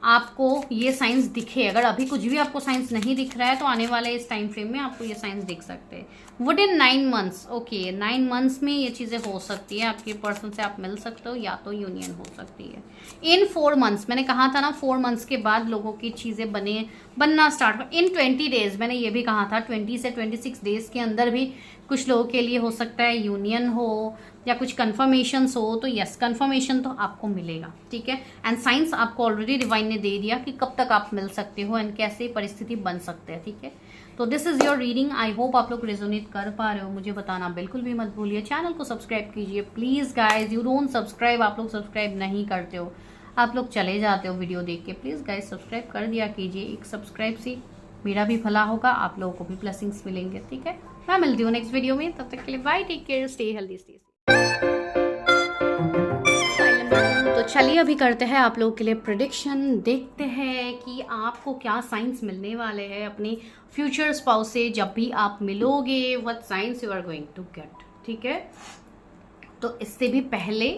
आपको ये साइंस दिखे। अगर अभी कुछ भी आपको साइंस नहीं दिख रहा है, तो आने वाले इस टाइम फ्रेम में आपको ये साइंस दिख सकते हैं with in 9 months. Okay, 9 months में ये चीज़ें हो सकती है, आपके पर्सन से आप मिल सकते हो, या तो यूनियन हो सकती है। इन 4 मंथ्स, मैंने कहा था ना 4 मंथ्स के बाद लोगों की चीज़ें बनना स्टार्ट हो। इन 20 डेज, मैंने ये भी कहा था 20 से 26 डेज के अंदर भी कुछ लोगों के लिए हो सकता है यूनियन हो, या कुछ कन्फर्मेशंस हो। तो यस, कन्फर्मेशन तो आपको मिलेगा, ठीक है। एंड साइंस आपको ऑलरेडी डिवाइन ने दे दिया कि कब तक आप मिल सकते हो एंड कैसे परिस्थिति बन सकते हैं, ठीक है। तो this is your reading. I hope आप लोग रेजोनेट कर पा रहे हो। मुझे बताना बिल्कुल भी मत भूलिए। चैनल को सब्सक्राइब कीजिए please guys, you don't subscribe, आप लोग सब्सक्राइब नहीं करते हो, आप लोग चले जाते हो वीडियो देख के। प्लीज़ गाइज सब्सक्राइब कर दिया कीजिए, एक सब्सक्राइब से मेरा भी भला होगा, आप लोगों को भी ब्लेसिंग्स मिलेंगे, ठीक है। मैं मिलती हूँ नेक्स्ट वीडियो में, तब तक के लिए bye, take care, stay healthy, stay. तो चलिए अभी करते हैं आप लोगों के लिए प्रेडिक्शन। देखते हैं कि आपको क्या साइंस मिलने वाले हैं अपने फ्यूचर स्पाउस से जब भी आप मिलोगे, what signs you are going to get. ठीक है, तो इससे भी पहले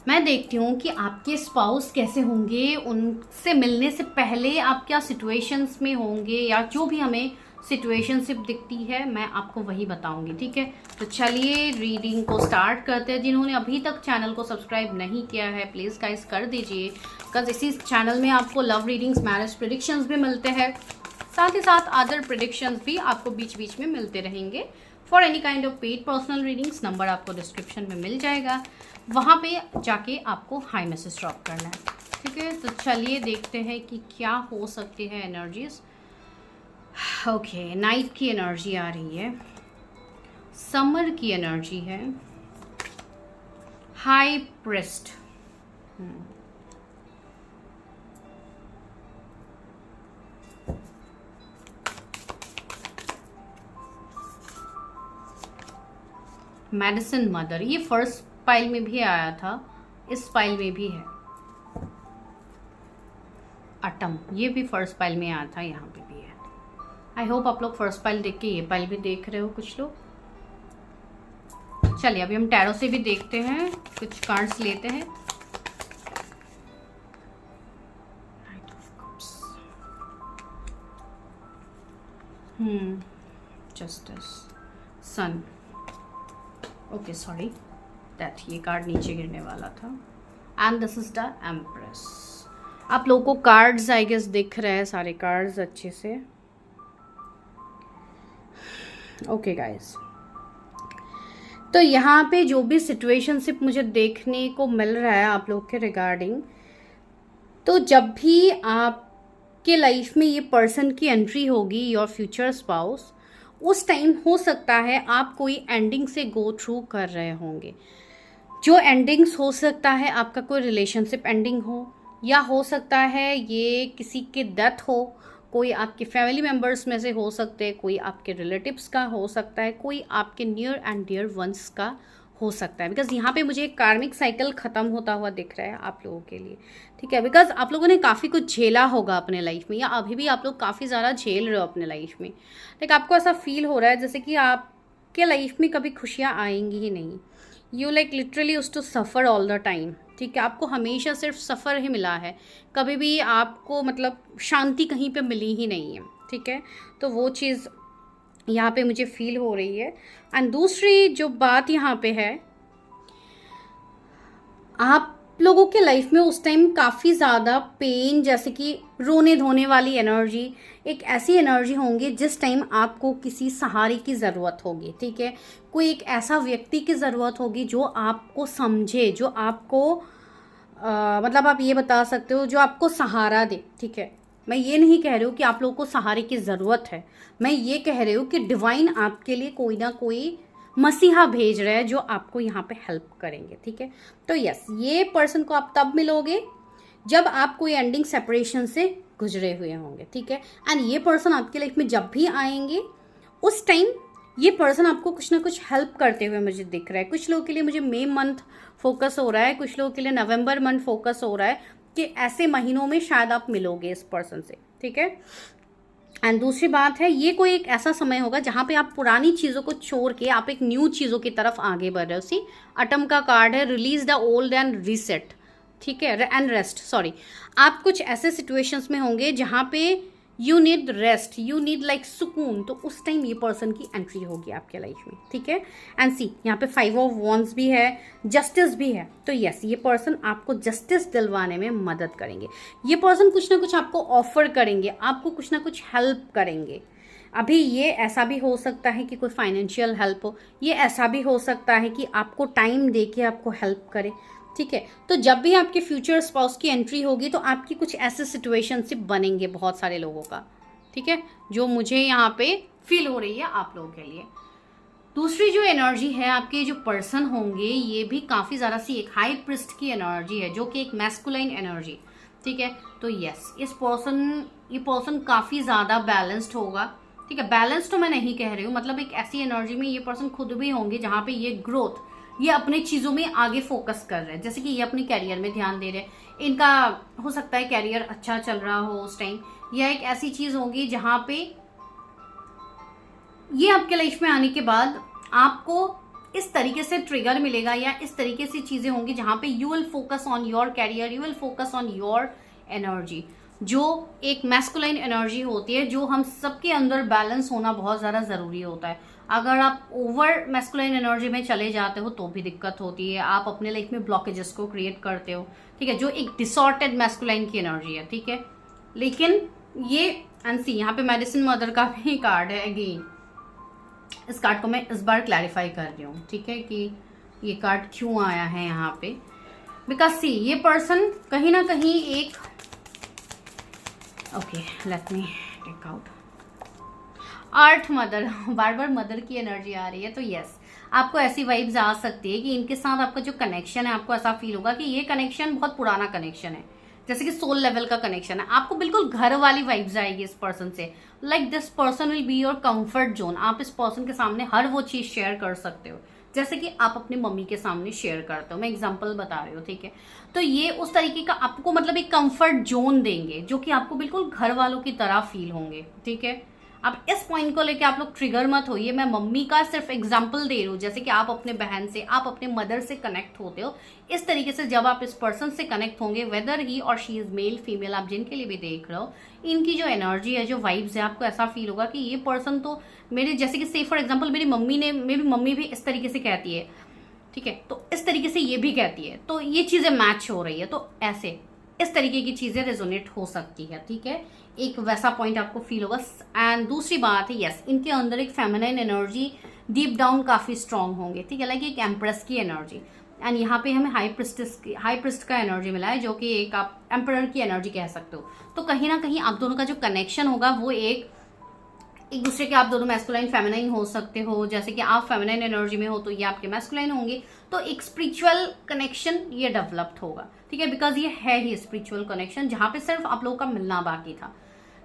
मैं देखती हूँ कि आपके स्पाउस कैसे होंगे। उनसे मिलने से पहले आप क्या सिचुएशंस में होंगे या जो भी हमें सिचुएशनशिप दिखती है मैं आपको वही बताऊंगी। ठीक है, तो चलिए रीडिंग को स्टार्ट करते हैं। जिन्होंने अभी तक चैनल को सब्सक्राइब नहीं किया है प्लीज़ गाइस कर दीजिए, बिकॉज इसी चैनल में आपको लव रीडिंग्स, मैरिज प्रेडिक्शंस भी मिलते हैं, साथ ही साथ अदर प्रेडिक्शंस भी आपको बीच बीच में मिलते रहेंगे। For any kind of paid personal readings number आपको डिस्क्रिप्शन में मिल जाएगा, वहाँ पे जाके आपको हाई मैसेज ड्रॉप करना है। ठीक है, तो चलिए देखते हैं कि क्या हो सकती है एनर्जीज। ओके, नाइट की एनर्जी आ रही है, समर की एनर्जी है, हाई प्रिस्ट, मेडिसिन मदर, ये फर्स्ट पाइल में भी आया था, इस पाइल में भी है। अटम, ये भी फर्स्ट पाइल में आया था, यहाँ पे भी है। आई होप आप लोग फर्स्ट पाइल देख के ये पाइल भी देख रहे हो कुछ लोग। चलिए अभी हम टैरो से भी देखते हैं, कुछ कार्ड्स लेते हैं। Knight of cups, justice, sun, okay sorry that ये कार्ड नीचे गिरने वाला था। And this is the empress. आप लोगों को कार्ड्स आई गेस दिख रहे हैं, सारे कार्ड्स अच्छे से। ओके गाइस, तो यहाँ पे जो भी सिचुएशनशिप मुझे देखने को मिल रहा है आप लोग के रिगार्डिंग, तो जब भी आपके लाइफ में ये पर्सन की एंट्री होगी, योर फ्यूचर स्पाउस, उस टाइम हो सकता है आप कोई एंडिंग से गो थ्रू कर रहे होंगे। जो एंडिंग्स हो सकता है आपका कोई रिलेशनशिप एंडिंग हो, या हो सकता है ये किसी के डेथ हो, कोई आपके फैमिली मेम्बर्स में से हो सकते हैं, कोई आपके रिलेटिव्स का हो सकता है, कोई आपके नियर एंड डियर वंस का हो सकता है। बिकॉज यहाँ पे मुझे एक कार्मिक साइकिल ख़त्म होता हुआ दिख रहा है आप लोगों के लिए। ठीक है, बिकॉज आप लोगों ने काफ़ी कुछ झेला होगा अपने लाइफ में, या अभी भी आप लोग काफ़ी ज़्यादा झेल रहे हो अपने लाइफ में। लाइक आपको ऐसा फील हो रहा है जैसे कि आपके लाइफ में कभी खुशियाँ आएंगी ही नहीं। You like literally used to suffer all the time. ठीक है, आपको हमेशा सिर्फ सफ़र ही मिला है, कभी भी आपको मतलब शांति कहीं पे मिली ही नहीं है। ठीक है, तो वो चीज़ यहाँ पे मुझे फील हो रही है। एंड दूसरी जो बात यहाँ पे है, आप लोगों के लाइफ में उस टाइम काफ़ी ज़्यादा पेन, जैसे कि रोने धोने वाली एनर्जी, एक ऐसी एनर्जी होंगी जिस टाइम आपको किसी सहारे की ज़रूरत होगी। ठीक है, कोई एक ऐसा व्यक्ति की ज़रूरत होगी जो आपको समझे, जो आपको मतलब आप ये बता सकते हो जो आपको सहारा दे। ठीक है, मैं ये नहीं कह रही हूँ कि आप लोगों को सहारे की ज़रूरत है, मैं ये कह रही हूँ कि डिवाइन आपके लिए कोई ना कोई मसीहा भेज रहा है जो आपको यहाँ पे हेल्प करेंगे। ठीक है, तो यस, ये पर्सन को आप तब मिलोगे जब आप कोई एंडिंग सेपरेशन से गुजरे हुए होंगे। ठीक है, एंड ये पर्सन आपके लाइफ में जब भी आएंगे उस टाइम ये पर्सन आपको कुछ ना कुछ हेल्प करते हुए मुझे दिख रहा है। कुछ लोगों के लिए मुझे मई मंथ फोकस हो रहा है, कुछ लोगों के लिए नवंबर मंथ फोकस हो रहा है कि ऐसे महीनों में शायद आप मिलोगे इस पर्सन से। ठीक है, एंड दूसरी बात है, ये कोई एक ऐसा समय होगा जहाँ पे आप पुरानी चीज़ों को छोड़ के आप एक न्यू चीज़ों की तरफ आगे बढ़ रहे हो। सी अटम का कार्ड है, release the old and reset. ठीक है, एंड रेस्ट, सॉरी, आप कुछ ऐसे सिचुएशंस में होंगे जहाँ पे you need rest, you need like सुकून, तो उस टाइम ये पर्सन की एंट्री होगी आपके लाइफ में। ठीक है, एंड सी यहाँ पे 5 ऑफ वॉन्ड्स भी है, जस्टिस भी है, तो यस, ये पर्सन आपको जस्टिस दिलवाने में मदद करेंगे। ये पर्सन कुछ ना कुछ आपको ऑफर करेंगे, आपको कुछ ना कुछ हेल्प करेंगे। अभी ये ऐसा भी हो सकता है कि कोई फाइनेंशियल हेल्प हो, ये ऐसा भी हो सकता है कि आपको टाइम दे के आपको हेल्प करे। ठीक है, तो जब भी आपके फ्यूचर स्पाउस की एंट्री होगी तो आपकी कुछ ऐसे सिचुएशनशिप बनेंगे बहुत सारे लोगों का। ठीक है, जो मुझे यहाँ पे फील हो रही है आप लोगों के लिए। दूसरी जो एनर्जी है, आपके जो पर्सन होंगे ये भी काफ़ी ज़्यादा सी एक हाई प्रिस्ट की एनर्जी है, जो कि एक मैस्कुलाइन एनर्जी। ठीक है, तो यस, ये पर्सन काफ़ी ज़्यादा बैलेंस्ड होगा। ठीक है, बैलेंस तो मैं नहीं कह रही हूँ, मतलब एक ऐसी एनर्जी में ये पर्सन खुद भी होंगे जहाँ पे ये ग्रोथ, ये अपने चीजों में आगे फोकस कर रहे हैं, जैसे कि ये अपने कैरियर में ध्यान दे रहे हैं, इनका हो सकता है कैरियर अच्छा चल रहा हो उस टाइम, या एक ऐसी चीज होगी जहां पे ये आपके लाइफ में आने के बाद आपको इस तरीके से ट्रिगर मिलेगा, या इस तरीके से चीजें होंगी जहां पे you will focus on your career, you will focus on your energy, जो एक मैस्कुलाइन एनर्जी होती है, जो हम सबके अंदर बैलेंस होना बहुत ज्यादा जरूरी होता है। अगर आप ओवर मैस्कुलाइन एनर्जी में चले जाते हो तो भी दिक्कत होती है, आप अपने लाइफ में ब्लॉकेजेस को क्रिएट करते हो, ठीक है, जो एक डिसऑर्टेड मैस्कुलाइन की एनर्जी है, ठीक है। लेकिन ये एनसी यहाँ पे मेडिसिन मदर का भी कार्ड है। अगेन इस कार्ड को मैं इस बार क्लैरिफाई कर रही हूँ, ठीक है, कि ये कार्ड क्यों आया है यहाँ पे। बिकॉज सी ये पर्सन कहीं ना कहीं एक okay let me take out earth mother, बार बार मदर की एनर्जी आ रही है, तो यस आपको ऐसी वाइब्स आ सकती है कि इनके साथ आपका जो कनेक्शन है, आपको ऐसा फील होगा कि ये कनेक्शन बहुत पुराना कनेक्शन है, जैसे कि सोल लेवल का कनेक्शन है। आपको बिल्कुल घर वाली वाइब्स आएगी इस पर्सन से, like this person will be your comfort zone. आप इस पर्सन के सामने हर वो चीज शेयर कर सकते हो जैसे कि आप अपनी मम्मी के सामने शेयर करते हो, मैं एग्जांपल बता रही हूँ, ठीक है। तो ये उस तरीके का आपको मतलब एक कंफर्ट जोन देंगे जो कि आपको बिल्कुल घर वालों की तरह फील होंगे, ठीक है। अब इस पॉइंट को लेके आप लोग ट्रिगर मत होइए, मैं मम्मी का सिर्फ एग्जांपल दे रही हूँ, जैसे कि आप अपने बहन से, आप अपने मदर से कनेक्ट होते हो, इस तरीके से जब आप इस पर्सन से कनेक्ट होंगे, वेदर ही और शी इज मेल फीमेल, आप जिनके लिए भी देख रहे हो, इनकी जो एनर्जी है, जो वाइब्स है, आपको ऐसा फील होगा कि ये पर्सन तो मेरे, जैसे कि से फॉर एग्जाम्पल मेरी मम्मी भी इस तरीके से कहती है, ठीक है, तो इस तरीके से ये भी कहती है, तो ये चीजें मैच हो रही है, तो ऐसे इस तरीके की चीजें रेजोनेट हो सकती है, ठीक है। एक वैसा पॉइंट आपको फील होगा। एंड दूसरी बात है, यस इनके अंदर एक फेमिनाइन एनर्जी डीप डाउन काफी स्ट्रांग होंगे, ठीक है, लाइक एक एम्प्रेस की एनर्जी। एंड यहाँ पे हमें हाई प्रिस्ट का एनर्जी मिला है, जो कि एक आप एम्परर की एनर्जी कह सकते हो। तो कहीं ना कहीं आप दोनों का जो कनेक्शन होगा वो एक दूसरे के, आप दोनों मैस्कुलाइन फेमिनाइन हो सकते हो, जैसे कि आप फेमिनाइन एनर्जी में हो तो ये आपके मैस्कुलाइन होंगे, तो एक स्पिरिचुअल कनेक्शन ये डेवलप्ड होगा, ठीक है, बिकॉज ये है ही स्पिरिचुअल कनेक्शन जहां पे सिर्फ आप लोगों का मिलना बाकी था।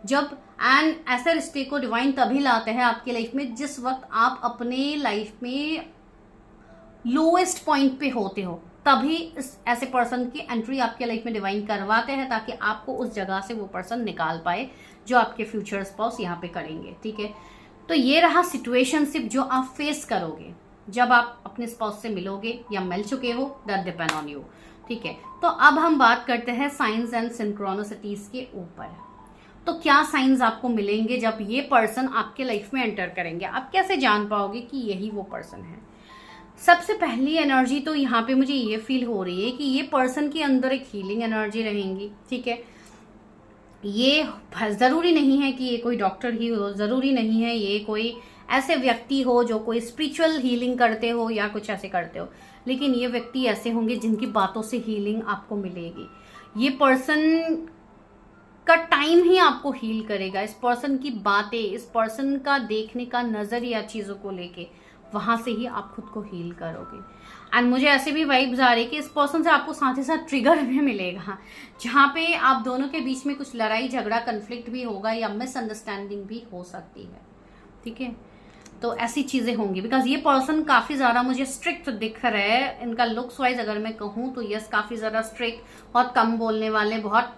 जब एंड ऐसे रिश्ते को डिवाइन तभी लाते हैं आपके लाइफ में जिस वक्त आप अपने लाइफ में लोएस्ट पॉइंट पे होते हो, तभी इस ऐसे पर्सन की एंट्री आपके लाइफ में डिवाइन करवाते हैं, ताकि आपको उस जगह से वो पर्सन निकाल पाए जो आपके फ्यूचर स्पाउस यहाँ पे करेंगे, ठीक है। तो ये रहा सिचुएशनशिप जो आप फेस करोगे जब आप अपने स्पाउस से मिलोगे या मिल चुके हो, दैट डिपेंड ऑन यू, ठीक है। तो अब हम बात करते हैं साइंस एंड सिंक्रोनिसिटीज के ऊपर। तो क्या साइंस आपको मिलेंगे जब ये पर्सन आपके लाइफ में एंटर करेंगे, आप कैसे जान पाओगे कि यही वो पर्सन है। सबसे पहली एनर्जी तो यहाँ पे मुझे ये फील हो रही है कि ये पर्सन के अंदर एक हीलिंग एनर्जी रहेंगी, ठीक है। ये जरूरी नहीं है कि ये कोई डॉक्टर ही हो, जरूरी नहीं है ये कोई ऐसे व्यक्ति हो जो कोई स्पिरिचुअल हीलिंग करते हो या कुछ ऐसे करते हो, लेकिन ये व्यक्ति ऐसे होंगे जिनकी बातों से हीलिंग आपको मिलेगी। ये पर्सन का टाइम ही आपको हील करेगा, इस पर्सन की बातें, इस पर्सन का देखने का नजरिया चीजों को लेके, वहां से ही आप खुद को हील करोगे। एंड मुझे ऐसे भी वाइब्स आ रही है कि इस पर्सन से आपको साथ ही साथ ट्रिगर भी मिलेगा, जहां पे आप दोनों के बीच में कुछ लड़ाई झगड़ा कन्फ्लिक्ट भी होगा या मिसअंडरस्टैंडिंग भी हो सकती है, ठीक है। तो ऐसी चीजें होंगी बिकॉज ये पर्सन काफी ज्यादा मुझे स्ट्रिक्ट दिख रहा है। इनका लुक्स वाइज अगर मैं कहूँ तो यस काफी ज्यादा स्ट्रिक्ट, बहुत कम बोलने वाले, बहुत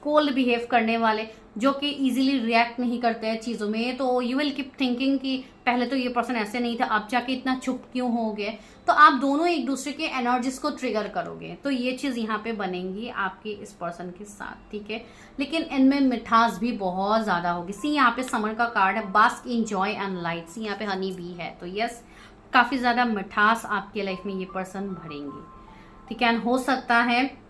कोल्ड बिहेव करने वाले, जो कि इजीली रिएक्ट नहीं करते हैं चीजों में। तो यू विल कीप थिंकिंग कि पहले तो ये पर्सन ऐसे नहीं था, अब जाके इतना चुप क्यों हो गए। तो आप दोनों एक दूसरे के एनर्जीज को ट्रिगर करोगे, तो ये चीज यहाँ पे बनेंगी आपके इस पर्सन के साथ, ठीक है। लेकिन इनमें मिठास भी बहुत ज्यादा होगी। सी यहाँ पे समर का कार्ड है, bask in joy and light. See यहाँ पे हनी बी है, तो यस काफी ज्यादा मिठास आपके लाइफ में ये पर्सन भरेंगे, ठीक है। हो सकता है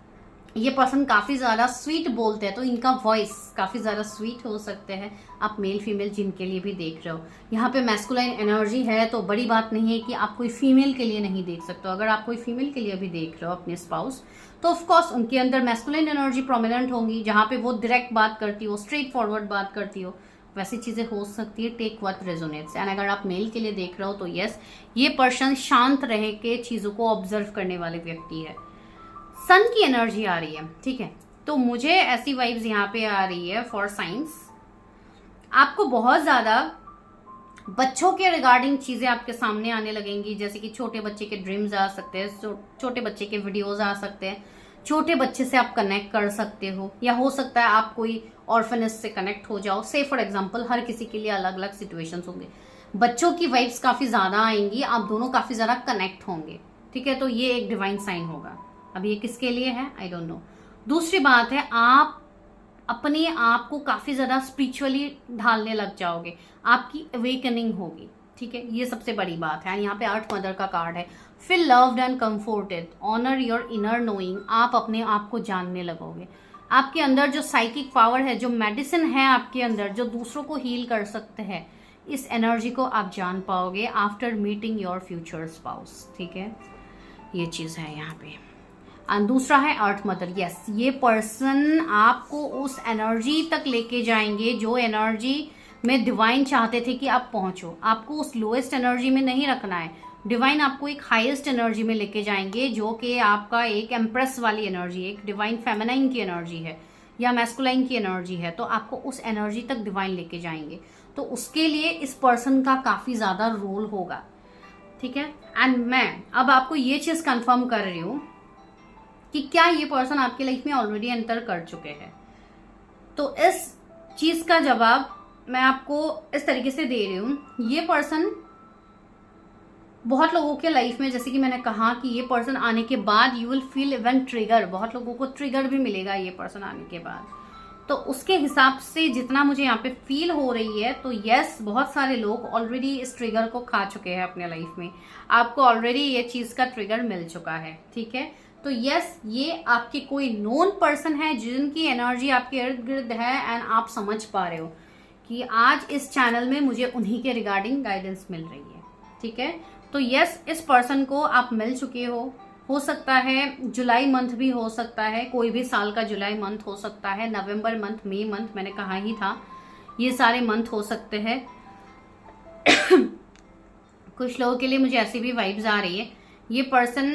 ये पर्सन काफी ज्यादा स्वीट बोलते हैं, तो इनका वॉइस काफी ज्यादा स्वीट हो सकते हैं। आप मेल फीमेल जिनके लिए भी देख रहे हो, यहाँ पे मैस्कुलाइन एनर्जी है, तो बड़ी बात नहीं है कि आप कोई फीमेल के लिए नहीं देख सकते हो। अगर आप कोई फीमेल के लिए भी देख रहे हो अपने स्पाउस, तो ऑफकोर्स उनके अंदर मैस्कुलाइन एनर्जी प्रोमिनेंट होंगी, जहाँ पे वो डायरेक्ट बात करती हो, स्ट्रेट फॉरवर्ड बात करती हो, वैसी चीजें हो सकती है। Take what resonates. एंड अगर आप मेल के लिए देख रहे हो तो यस ये पर्सन शांत रह के चीजों को ऑब्जर्व करने वाले व्यक्ति है। सन की एनर्जी आ रही है, ठीक है। तो मुझे ऐसी वाइब्स यहाँ पे आ रही है फॉर साइंस, आपको बहुत ज्यादा बच्चों के रिगार्डिंग चीजें आपके सामने आने लगेंगी, जैसे कि छोटे बच्चे के ड्रीम्स आ सकते हैं, छोटे बच्चे के वीडियोस आ सकते हैं, छोटे बच्चे से आप कनेक्ट कर सकते हो, या हो सकता है आप कोई ऑर्फनेज से कनेक्ट हो जाओ। से फॉर एग्जांपल, हर किसी के लिए अलग अलग सिचुएशंस होंगे। बच्चों की वाइब्स काफी ज्यादा आएंगी, आप दोनों काफी ज्यादा कनेक्ट होंगे, ठीक है। तो ये एक डिवाइन साइन होगा। अब ये किसके लिए है, आई डोंट नो। दूसरी बात है, आप अपने आप को काफी ज्यादा स्पिरिचुअली ढालने लग जाओगे, आपकी अवेकनिंग होगी, ठीक है। ये सबसे बड़ी बात है। यहाँ पे अर्थ मदर का कार्ड है। Feel loved and comforted, honour your inner knowing, आप अपने आप को जानने लगोगे। आपके अंदर जो साइकिक पावर है, जो मेडिसिन है आपके अंदर, जो दूसरों को हील कर सकते हैं, इस एनर्जी को आप जान पाओगे after meeting your future spouse, ठीक है। ये चीज है यहाँ पे। और दूसरा है अर्थ मदर। यस, ये पर्सन आपको उस एनर्जी तक लेके जाएंगे जो एनर्जी में डिवाइन चाहते थे कि आप पहुंचो। आपको उस लोएस्ट एनर्जी में नहीं रखना है, डिवाइन आपको एक हाईएस्ट एनर्जी में लेके जाएंगे, जो कि आपका एक एम्प्रेस वाली एनर्जी, एक डिवाइन फेमिनाइन की एनर्जी है या मैस्कुलाइन की एनर्जी है। तो आपको उस एनर्जी तक डिवाइन लेके जाएंगे। तो उसके लिए इस पर्सन का काफी ज्यादा रोल होगा, ठीक है। एंड मैं अब आपको ये चीज कंफर्म कर रही हूं कि क्या ये पर्सन आपकी लाइफ में ऑलरेडी एंटर कर चुके हैं। तो इस चीज का जवाब मैं आपको इस तरीके से दे रही हूं। ये पर्सन बहुत लोगों के लाइफ में, जैसे कि मैंने कहा कि ये पर्सन आने के बाद you will feel even trigger, बहुत लोगों को ट्रिगर भी मिलेगा ये पर्सन आने के बाद। तो उसके हिसाब से जितना मुझे यहाँ पे फील हो रही है, तो यस, बहुत सारे लोग ऑलरेडी इस ट्रिगर को खा चुके हैं अपने लाइफ में। आपको ऑलरेडी ये चीज का ट्रिगर मिल चुका है, ठीक है। तो यस, ये आपके कोई नोन पर्सन है जिनकी एनर्जी आपके इर्द गिर्द है, एंड आप समझ पा रहे हो कि आज इस चैनल में मुझे उन्हीं के रिगार्डिंग गाइडेंस मिल रही है, ठीक है। तो यस, इस पर्सन को आप मिल चुके हो सकता है जुलाई मंथ भी हो सकता है, कोई भी साल का जुलाई मंथ हो सकता है, नवंबर मंथ, मई मंथ, मैंने कहा ही था, ये सारे मंथ हो सकते हैं। कुछ लोगों के लिए मुझे ऐसी भी वाइब्स आ रही है। ये पर्सन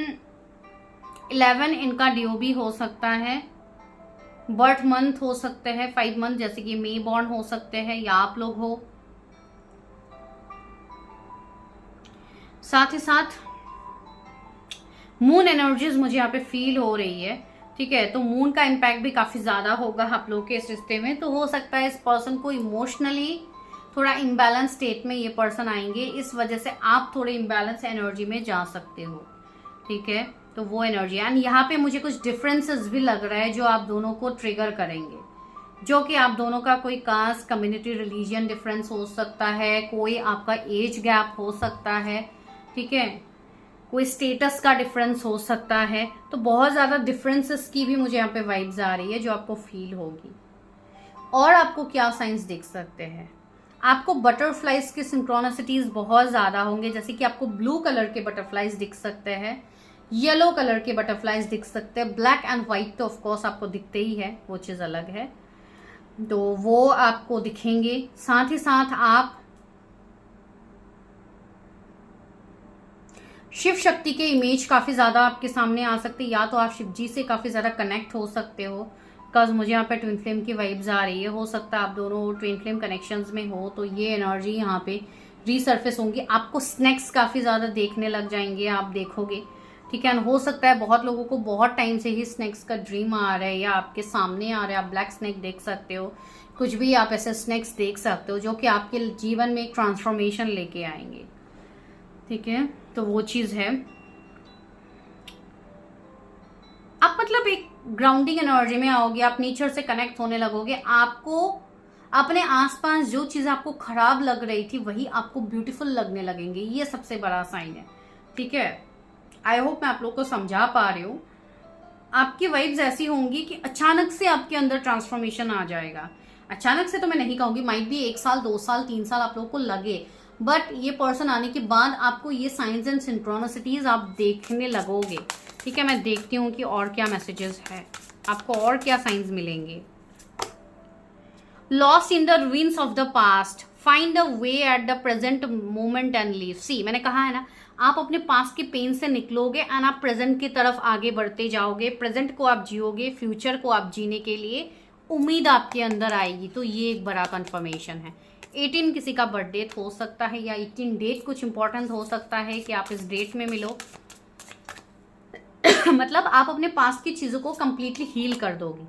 11 इनका ड्यू भी हो सकता है, बर्थ मंथ हो सकते हैं 5 मंथ, जैसे कि मई बॉर्न हो सकते हैं या आप लोग हो। साथ ही साथ मून एनर्जीज मुझे यहाँ पे फील हो रही है, ठीक है। तो मून का इम्पैक्ट भी काफी ज्यादा होगा आप लोग के इस रिश्ते में। तो हो सकता है इस पर्सन को इमोशनली थोड़ा इम्बैलेंस स्टेट में ये पर्सन आएंगे, इस वजह से आप थोड़े इम्बैलेंस एनर्जी में जा सकते हो, ठीक है। तो वो एनर्जी, एंड यहाँ पे मुझे कुछ डिफरेंसेस भी लग रहा है जो आप दोनों को ट्रिगर करेंगे, जो कि आप दोनों का कोई कास्ट, कम्युनिटी, रिलीजन डिफरेंस हो सकता है, कोई आपका एज गैप हो सकता है, ठीक है, कोई स्टेटस का डिफरेंस हो सकता है। तो बहुत ज्यादा डिफरेंसेस की भी मुझे यहाँ पे वाइब्स आ रही है जो आपको फील होगी। और आपको क्या साइंस दिख सकते हैं, आपको बटरफ्लाइज की सिंक्रोनिसिटीज बहुत ज्यादा होंगे, जैसे कि आपको ब्लू कलर के बटरफ्लाइज दिख सकते हैं, येलो कलर के बटरफ्लाइज दिख सकते हैं, ब्लैक एंड व्हाइट तो ऑफकोर्स आपको दिखते ही है, वो चीज अलग है, तो वो आपको दिखेंगे। साथ ही साथ आप शिव शक्ति के इमेज काफी ज्यादा आपके सामने आ सकते हैं, या तो आप शिव जी से काफी ज्यादा कनेक्ट हो सकते हो, बिकॉज मुझे यहाँ पे ट्विन फ्लेम की वाइब्स आ रही है। हो सकता है आप दोनों ट्विन फ्लेम कनेक्शंस में हो, तो ये एनर्जी यहाँ पे रीसर्फेस होंगी। आपको स्नैक्स काफी ज्यादा देखने लग जाएंगे, आप देखोगे, ठीक है। हो सकता है बहुत लोगों को बहुत टाइम से ही स्नैक्स का ड्रीम आ रहा है या आपके सामने आ रहा है, आप ब्लैक स्नैक देख सकते हो, कुछ भी आप ऐसे स्नैक्स देख सकते हो जो कि आपके जीवन में एक ट्रांसफॉर्मेशन लेके आएंगे, ठीक है। तो वो चीज है, आप मतलब एक ग्राउंडिंग एनर्जी में आओगे, आप नेचर से कनेक्ट होने लगोगे। आपको अपने आसपास जो चीज आपको खराब लग रही थी वही आपको ब्यूटीफुल लगने लगेंगे, ये सबसे बड़ा साइन है, ठीक है। आई होप मैं आप लोग को समझा पा रही हूँ। आपकी वाइब्स ऐसी होंगी कि अचानक से आपके अंदर ट्रांसफॉर्मेशन आ जाएगा। अचानक से तो मैं नहीं कहूंगी, माइट भी 1 साल 2 साल 3 साल आप लोगों को लगे, बट ये पर्सन आने के बाद आपको ये साइंस एंड सिंक्रोनिसिटीज आप देखने लगोगे, ठीक है। मैं देखती हूँ कि और क्या मैसेजेस है, आपको और क्या साइंस मिलेंगे। Lost in the ruins of the past, find a way at the present moment and leave. See, मैंने कहा है ना, आप अपने पास्ट के पेन से निकलोगे एंड आप प्रेजेंट की तरफ आगे बढ़ते जाओगे, प्रेजेंट को आप जियोगे, फ्यूचर को आप जीने के लिए उम्मीद आपके अंदर आएगी। तो ये एक बड़ा कंफर्मेशन है, 18 किसी का बर्थ डेट हो सकता है, या 18 डेट कुछ इंपॉर्टेंट हो सकता है कि आप इस डेट में मिलो। मतलब आप अपने पास्ट की चीजों को कंप्लीटली हील कर दोगे।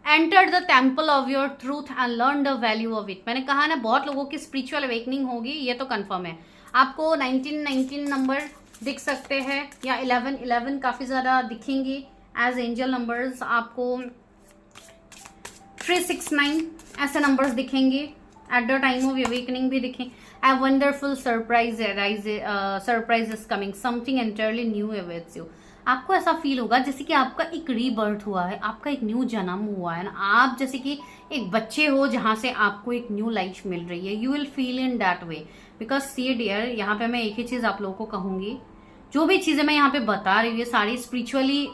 Enter the temple of your truth and learn the value of it. मैंने कहा ना, बहुत लोगों की स्पिरिचुअल अवेकनिंग होगी, ये तो कंफर्म है। आपको 19 नंबर दिख सकते हैं, या 11 काफी ज्यादा दिखेंगे एज एंजल नंबर्स। आपको 369 ऐसे नंबर्स दिखेंगे at the time of awakening भी दिखें। A wonderful surprise is coming, something entirely new awaits you। आपको ऐसा फील होगा जैसे कि आपका एक रीबर्थ हुआ है, आपका एक न्यू जन्म हुआ है ना, आप जैसे कि एक बच्चे हो जहां से आपको एक न्यू लाइफ मिल रही है। You will feel in that way, because see dear, यहाँ पे मैं एक ही चीज आप लोगों को कहूंगी, जो भी चीजें मैं यहाँ पे बता रही हूँ ये सारी स्पिरिचुअली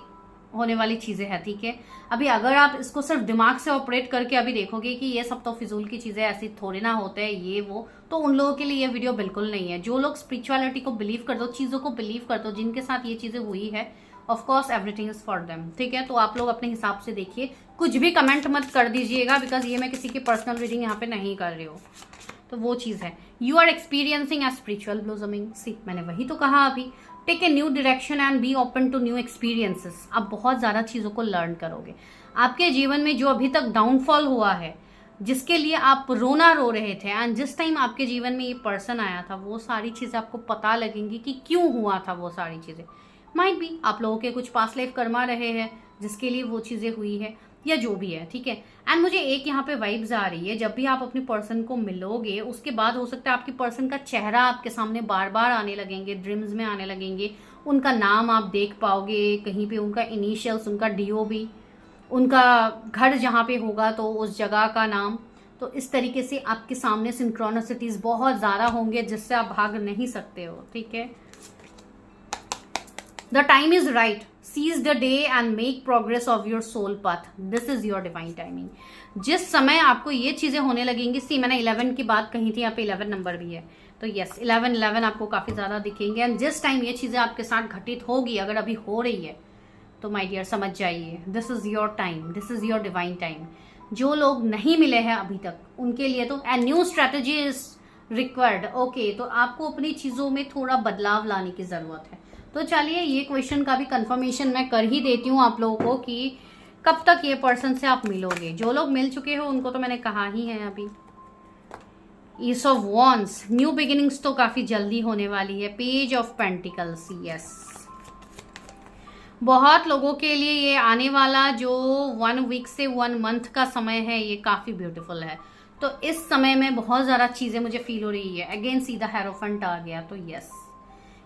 होने वाली चीजें हैं, ठीक है। अभी अगर आप इसको सिर्फ दिमाग से ऑपरेट करके अभी देखोगे कि ये सब तो फिजूल की चीजें, ऐसी थोड़ी ना होते हैं ये वो, तो उन लोगों के लिए ये वीडियो बिल्कुल नहीं है। जो लोग स्पिरिचुअलिटी को बिलीव करते हो, चीजों को बिलीव करते हो, जिनके साथ ये चीजें हुई है, of course everything is for them, ठीक है। तो आप लोग अपने हिसाब से देखिए, कुछ भी कमेंट मत कर दीजिएगा, बिकॉज ये मैं किसी की पर्सनल रीडिंग यहाँ पे नहीं कर रही हूँ। तो वो चीज है, you are experiencing a spiritual blossoming. See, मैंने वही तो कहा अभी, take a new direction and be open to new experiences. आप बहुत ज्यादा चीजों को लर्न करोगे। आपके जीवन में जो अभी तक डाउनफॉल हुआ है, जिसके लिए आप रोना रो रहे थे, एंड जिस टाइम आपके जीवन में ये पर्सन आया था, वो सारी चीजें आपको पता लगेंगी कि क्यों हुआ था वो सारी चीजें। माइट बी आप लोगों के कुछ पास्ट लाइफ कर्मा रहे हैं जिसके लिए वो चीजें हुई है, या जो भी है, ठीक है। एंड मुझे एक यहाँ पे वाइब्स आ रही है, जब भी आप अपने पर्सन को मिलोगे उसके बाद हो सकता है आपकी पर्सन का चेहरा आपके सामने बार बार आने लगेंगे, ड्रीम्स में आने लगेंगे, उनका नाम आप देख पाओगे कहीं पे, उनका इनिशियल्स, उनका DOB, उनका घर जहाँ पे होगा तो उस जगह का नाम। तो इस तरीके से आपके सामने सिंक्रोनिसिटीज बहुत ज्यादा होंगे जिससे आप भाग नहीं सकते हो, ठीक है। The time is right, seize the day and make progress of your soul path, this is your divine timing। जिस समय आपको ये चीजें होने लगेंगी, सी मैंने 11 की बात कही थी, यहाँ पे 11 नंबर भी है, तो यस 11 आपको काफी ज्यादा दिखेंगे। एंड जिस टाइम ये चीजें आपके साथ घटित होगी, अगर अभी हो रही है, तो माय डियर समझ जाइए, this is your time, this is your divine time. जो लोग नहीं मिले हैं अभी तक, उनके लिए तो a new strategy is required. Okay, तो आपको अपनी चीजों में थोड़ा बदलाव लाने की जरूरत है। तो चलिए, ये क्वेश्चन का भी कंफर्मेशन मैं कर ही देती हूँ आप लोगों को कि कब तक ये पर्सन से आप मिलोगे। जो लोग मिल चुके हो उनको तो मैंने कहा ही है अभी। ईस ऑफ वॉन्ड्स, न्यू बिगिनिंग्स तो काफी जल्दी होने वाली है। पेज ऑफ पेंटिकल्स, यस, बहुत लोगों के लिए ये आने वाला जो 1 वीक से 1 मंथ का समय है, ये काफी ब्यूटीफुल है। तो इस समय में बहुत ज्यादा चीजें मुझे फील हो रही है। अगेन सीधा हेरोफेंट आ गया, तो यस,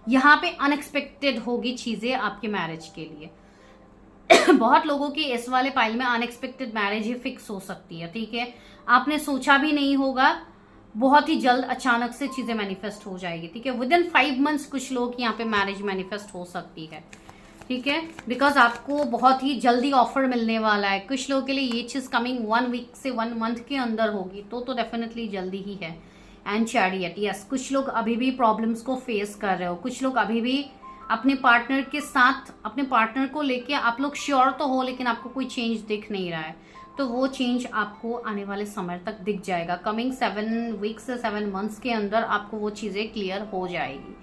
यहाँ पे अनएक्सपेक्टेड होगी चीजें आपके मैरिज के लिए। बहुत लोगों की इस वाले पाइल में अनएक्सपेक्टेड मैरिज ही फिक्स हो सकती है, ठीक है। आपने सोचा भी नहीं होगा, बहुत ही जल्द अचानक से चीजें मैनिफेस्ट हो जाएगी, ठीक है। विद इन 5 मंथ्स कुछ लोग यहाँ पे मैरिज मैनिफेस्ट हो सकती है, ठीक है, बिकॉज आपको बहुत ही जल्दी ऑफर मिलने वाला है। कुछ लोगों के लिए ये चीज कमिंग 1 वीक से 1 मंथ के अंदर होगी, तो डेफिनेटली जल्दी ही है। एंड चैरियट, यस, कुछ लोग अभी भी प्रॉब्लम्स को फेस कर रहे हो, कुछ लोग अभी भी अपने पार्टनर के साथ, अपने पार्टनर को लेके आप लोग श्योर तो हो, लेकिन आपको कोई चेंज दिख नहीं रहा है। तो वो चेंज आपको आने वाले समय तक दिख जाएगा। कमिंग 7 वीक्स से 7 मंथ्स के अंदर आपको वो चीजें क्लियर हो जाएगी,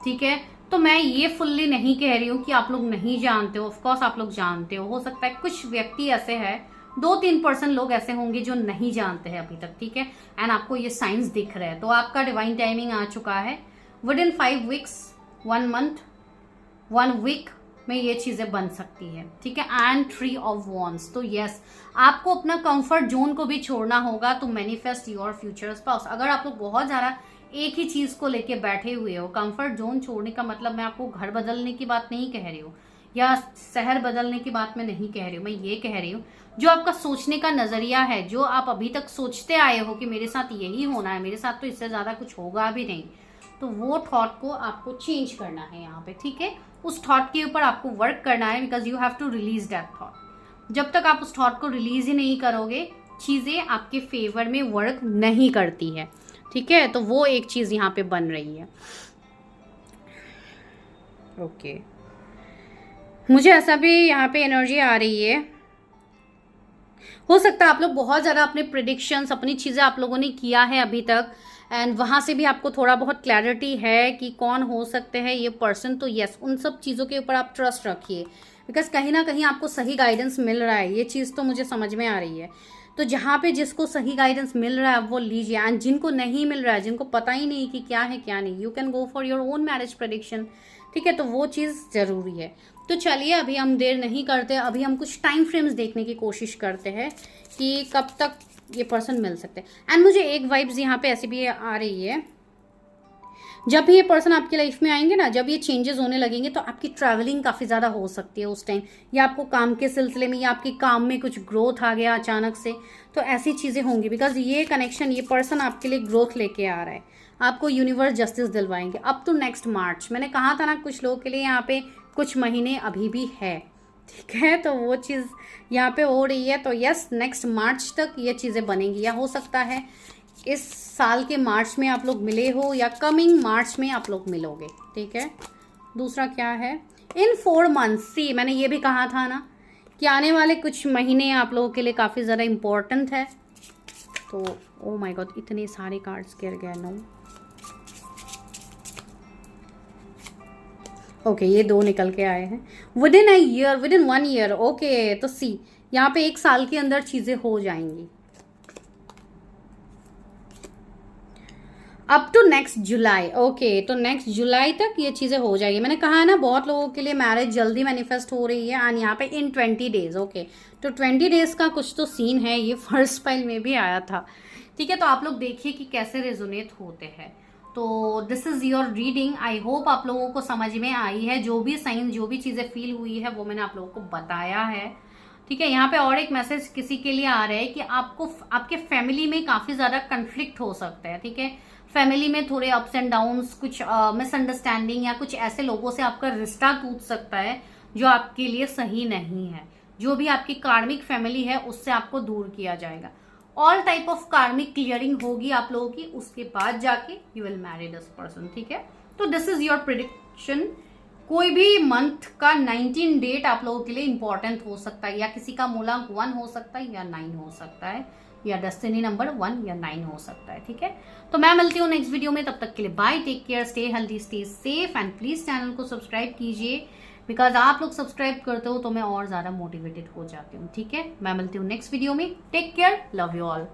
ठीक है। तो मैं ये फुल्ली नहीं कह रही हूँ कि आप लोग नहीं जानते हो, ऑफकोर्स आप लोग जानते हो सकता है कुछ व्यक्ति ऐसे हैं, 2-3% लोग ऐसे होंगे जो नहीं जानते हैं अभी तक, ठीक है। एंड आपको ये साइंस दिख रहा है, तो आपका डिवाइन टाइमिंग आ चुका है। Within 5 weeks, 1 month, 1 week में ये चीजें बन सकती है, ठीक है। एंड 3 ऑफ वॉन्ड्स, तो यस, आपको अपना कंफर्ट जोन को भी छोड़ना होगा to manifest your future spouse. अगर आप लोग बहुत ज्यादा एक ही चीज को लेके बैठे हुए हो, कंफर्ट जोन छोड़ने का मतलब मैं आपको घर बदलने की बात नहीं कह रही हूँ, या शहर बदलने की बात मैं नहीं कह रही हूँ। मैं ये कह रही हूँ, जो आपका सोचने का नजरिया है, जो आप अभी तक सोचते आए हो कि मेरे साथ यही होना है, मेरे साथ तो इससे ज्यादा कुछ होगा भी नहीं, तो वो थॉट को आपको चेंज करना है यहाँ पे, ठीक है। उस थॉट के ऊपर आपको वर्क करना है, because you have to release that thought. जब तक आप उस थॉट को रिलीज ही नहीं करोगे, चीजें आपके फेवर में वर्क नहीं करती है, ठीक है। तो वो एक चीज यहाँ पे बन रही है। ओके, मुझे ऐसा भी यहाँ पे एनर्जी आ रही है, हो सकता है आप लोग बहुत ज़्यादा अपने प्रिडिक्शंस, अपनी चीज़ें आप लोगों ने किया है अभी तक, एंड वहाँ से भी आपको थोड़ा बहुत क्लैरिटी है कि कौन हो सकते हैं ये पर्सन। तो यस, उन सब चीज़ों के ऊपर आप ट्रस्ट रखिए, बिकॉज कहीं ना कहीं आपको सही गाइडेंस मिल रहा है, ये चीज़ तो मुझे समझ में आ रही है। तो जहाँ पे जिसको सही गाइडेंस मिल रहा है वो लीजिए, एंड जिनको नहीं मिल रहा है, जिनको पता ही नहीं कि क्या है क्या नहीं, you can go for your own marriage prediction, ठीक है। तो वो चीज़ ज़रूरी है। तो चलिए अभी हम देर नहीं करते, अभी हम कुछ टाइम फ्रेम्स देखने की कोशिश करते हैं कि कब तक ये पर्सन मिल सकते हैं। एंड मुझे एक वाइब्स यहाँ पे ऐसी भी आ रही है, जब भी ये पर्सन आपकी लाइफ में आएंगे ना, जब ये चेंजेस होने लगेंगे तो आपकी ट्रैवलिंग काफ़ी ज़्यादा हो सकती है उस टाइम, या आपको काम के सिलसिले में, या आपके काम में कुछ ग्रोथ आ गया अचानक से, तो ऐसी चीज़ें होंगी। बिकॉज ये कनेक्शन, ये पर्सन आपके लिए ग्रोथ लेके आ रहा है, आपको यूनिवर्स जस्टिस दिलवाएंगे अप टू नेक्स्ट मार्च। मैंने कहा था ना कुछ लोगों के लिए यहाँ पे कुछ महीने अभी भी है, ठीक है। तो वो चीज़ यहाँ पे हो रही है। तो यस, नेक्स्ट मार्च तक ये चीज़ें बनेंगी, या हो सकता है इस साल के मार्च में आप लोग मिले हो, या कमिंग मार्च में आप लोग मिलोगे, ठीक है। दूसरा क्या है, इन 4 मंथ्स, सी मैंने ये भी कहा था ना कि आने वाले कुछ महीने आप लोगों के लिए काफ़ी ज़्यादा इम्पोर्टेंट है। तो ओ माय गॉड, इतने सारे कार्ड्स गिर गए। नो, ओके, ये 2 निकल के आए हैं। With in a year, with in 1 year, okay. तो सी यहाँ पे 1 साल के अंदर चीज़ें हो जाएंगी, up to next July. Okay, तो नेक्स्ट जुलाई तक ये चीज़ें हो जाएगी। मैंने कहा है ना बहुत लोगों के लिए मैरिज जल्दी मैनिफेस्ट हो रही है, एंड यहाँ पे इन 20 डेज। ओके, तो 20 डेज का कुछ तो सीन है, ये फर्स्ट फाइल में भी आया था, ठीक है। तो आप लोग देखिए कि कैसे रेजोनेट होते हैं। तो this is your reading, I hope आप लोगों को समझ में आई है। जो भी साइन, जो भी चीज़ें फील हुई है वो मैंने आप लोगों को बताया है, ठीक है। यहाँ पे और एक मैसेज किसी के लिए आ रहा है कि आपको आपके फैमिली में काफ़ी ज़्यादा कन्फ्लिक्ट हो सकता है, ठीक है। फैमिली में थोड़े अप्स एंड डाउन्स, कुछ मिसअंडरस्टैंडिंग, या कुछ ऐसे लोगों से आपका रिश्ता टूट सकता है जो आपके लिए सही नहीं है। जो भी आपकी कार्मिक फैमिली है उससे आपको दूर किया जाएगा। ऑल टाइप ऑफ कार्मिक क्लियरिंग होगी आप लोगों की, उसके बाद जाके you will marry this person, ठीक है। तो दिस इज योर प्रिडिक्शन। कोई भी मंथ का 19 डेट आप लोगों के लिए इंपॉर्टेंट हो सकता है, या किसी का मूलांक 1 हो सकता है, या 9 हो सकता है, या डेस्टिनी नंबर 1 या 9 हो सकता है, ठीक है। तो मैं मिलती हूँ नेक्स्ट वीडियो में, तब तक के लिए bye, take care, stay healthy, stay safe, and please channel को सब्सक्राइब कीजिए, बिकॉज आप लोग सब्सक्राइब करते हो तो मैं और ज्यादा मोटिवेटेड हो जाती हूँ, ठीक है। मैं मिलती हूँ नेक्स्ट वीडियो में, take care, love you all.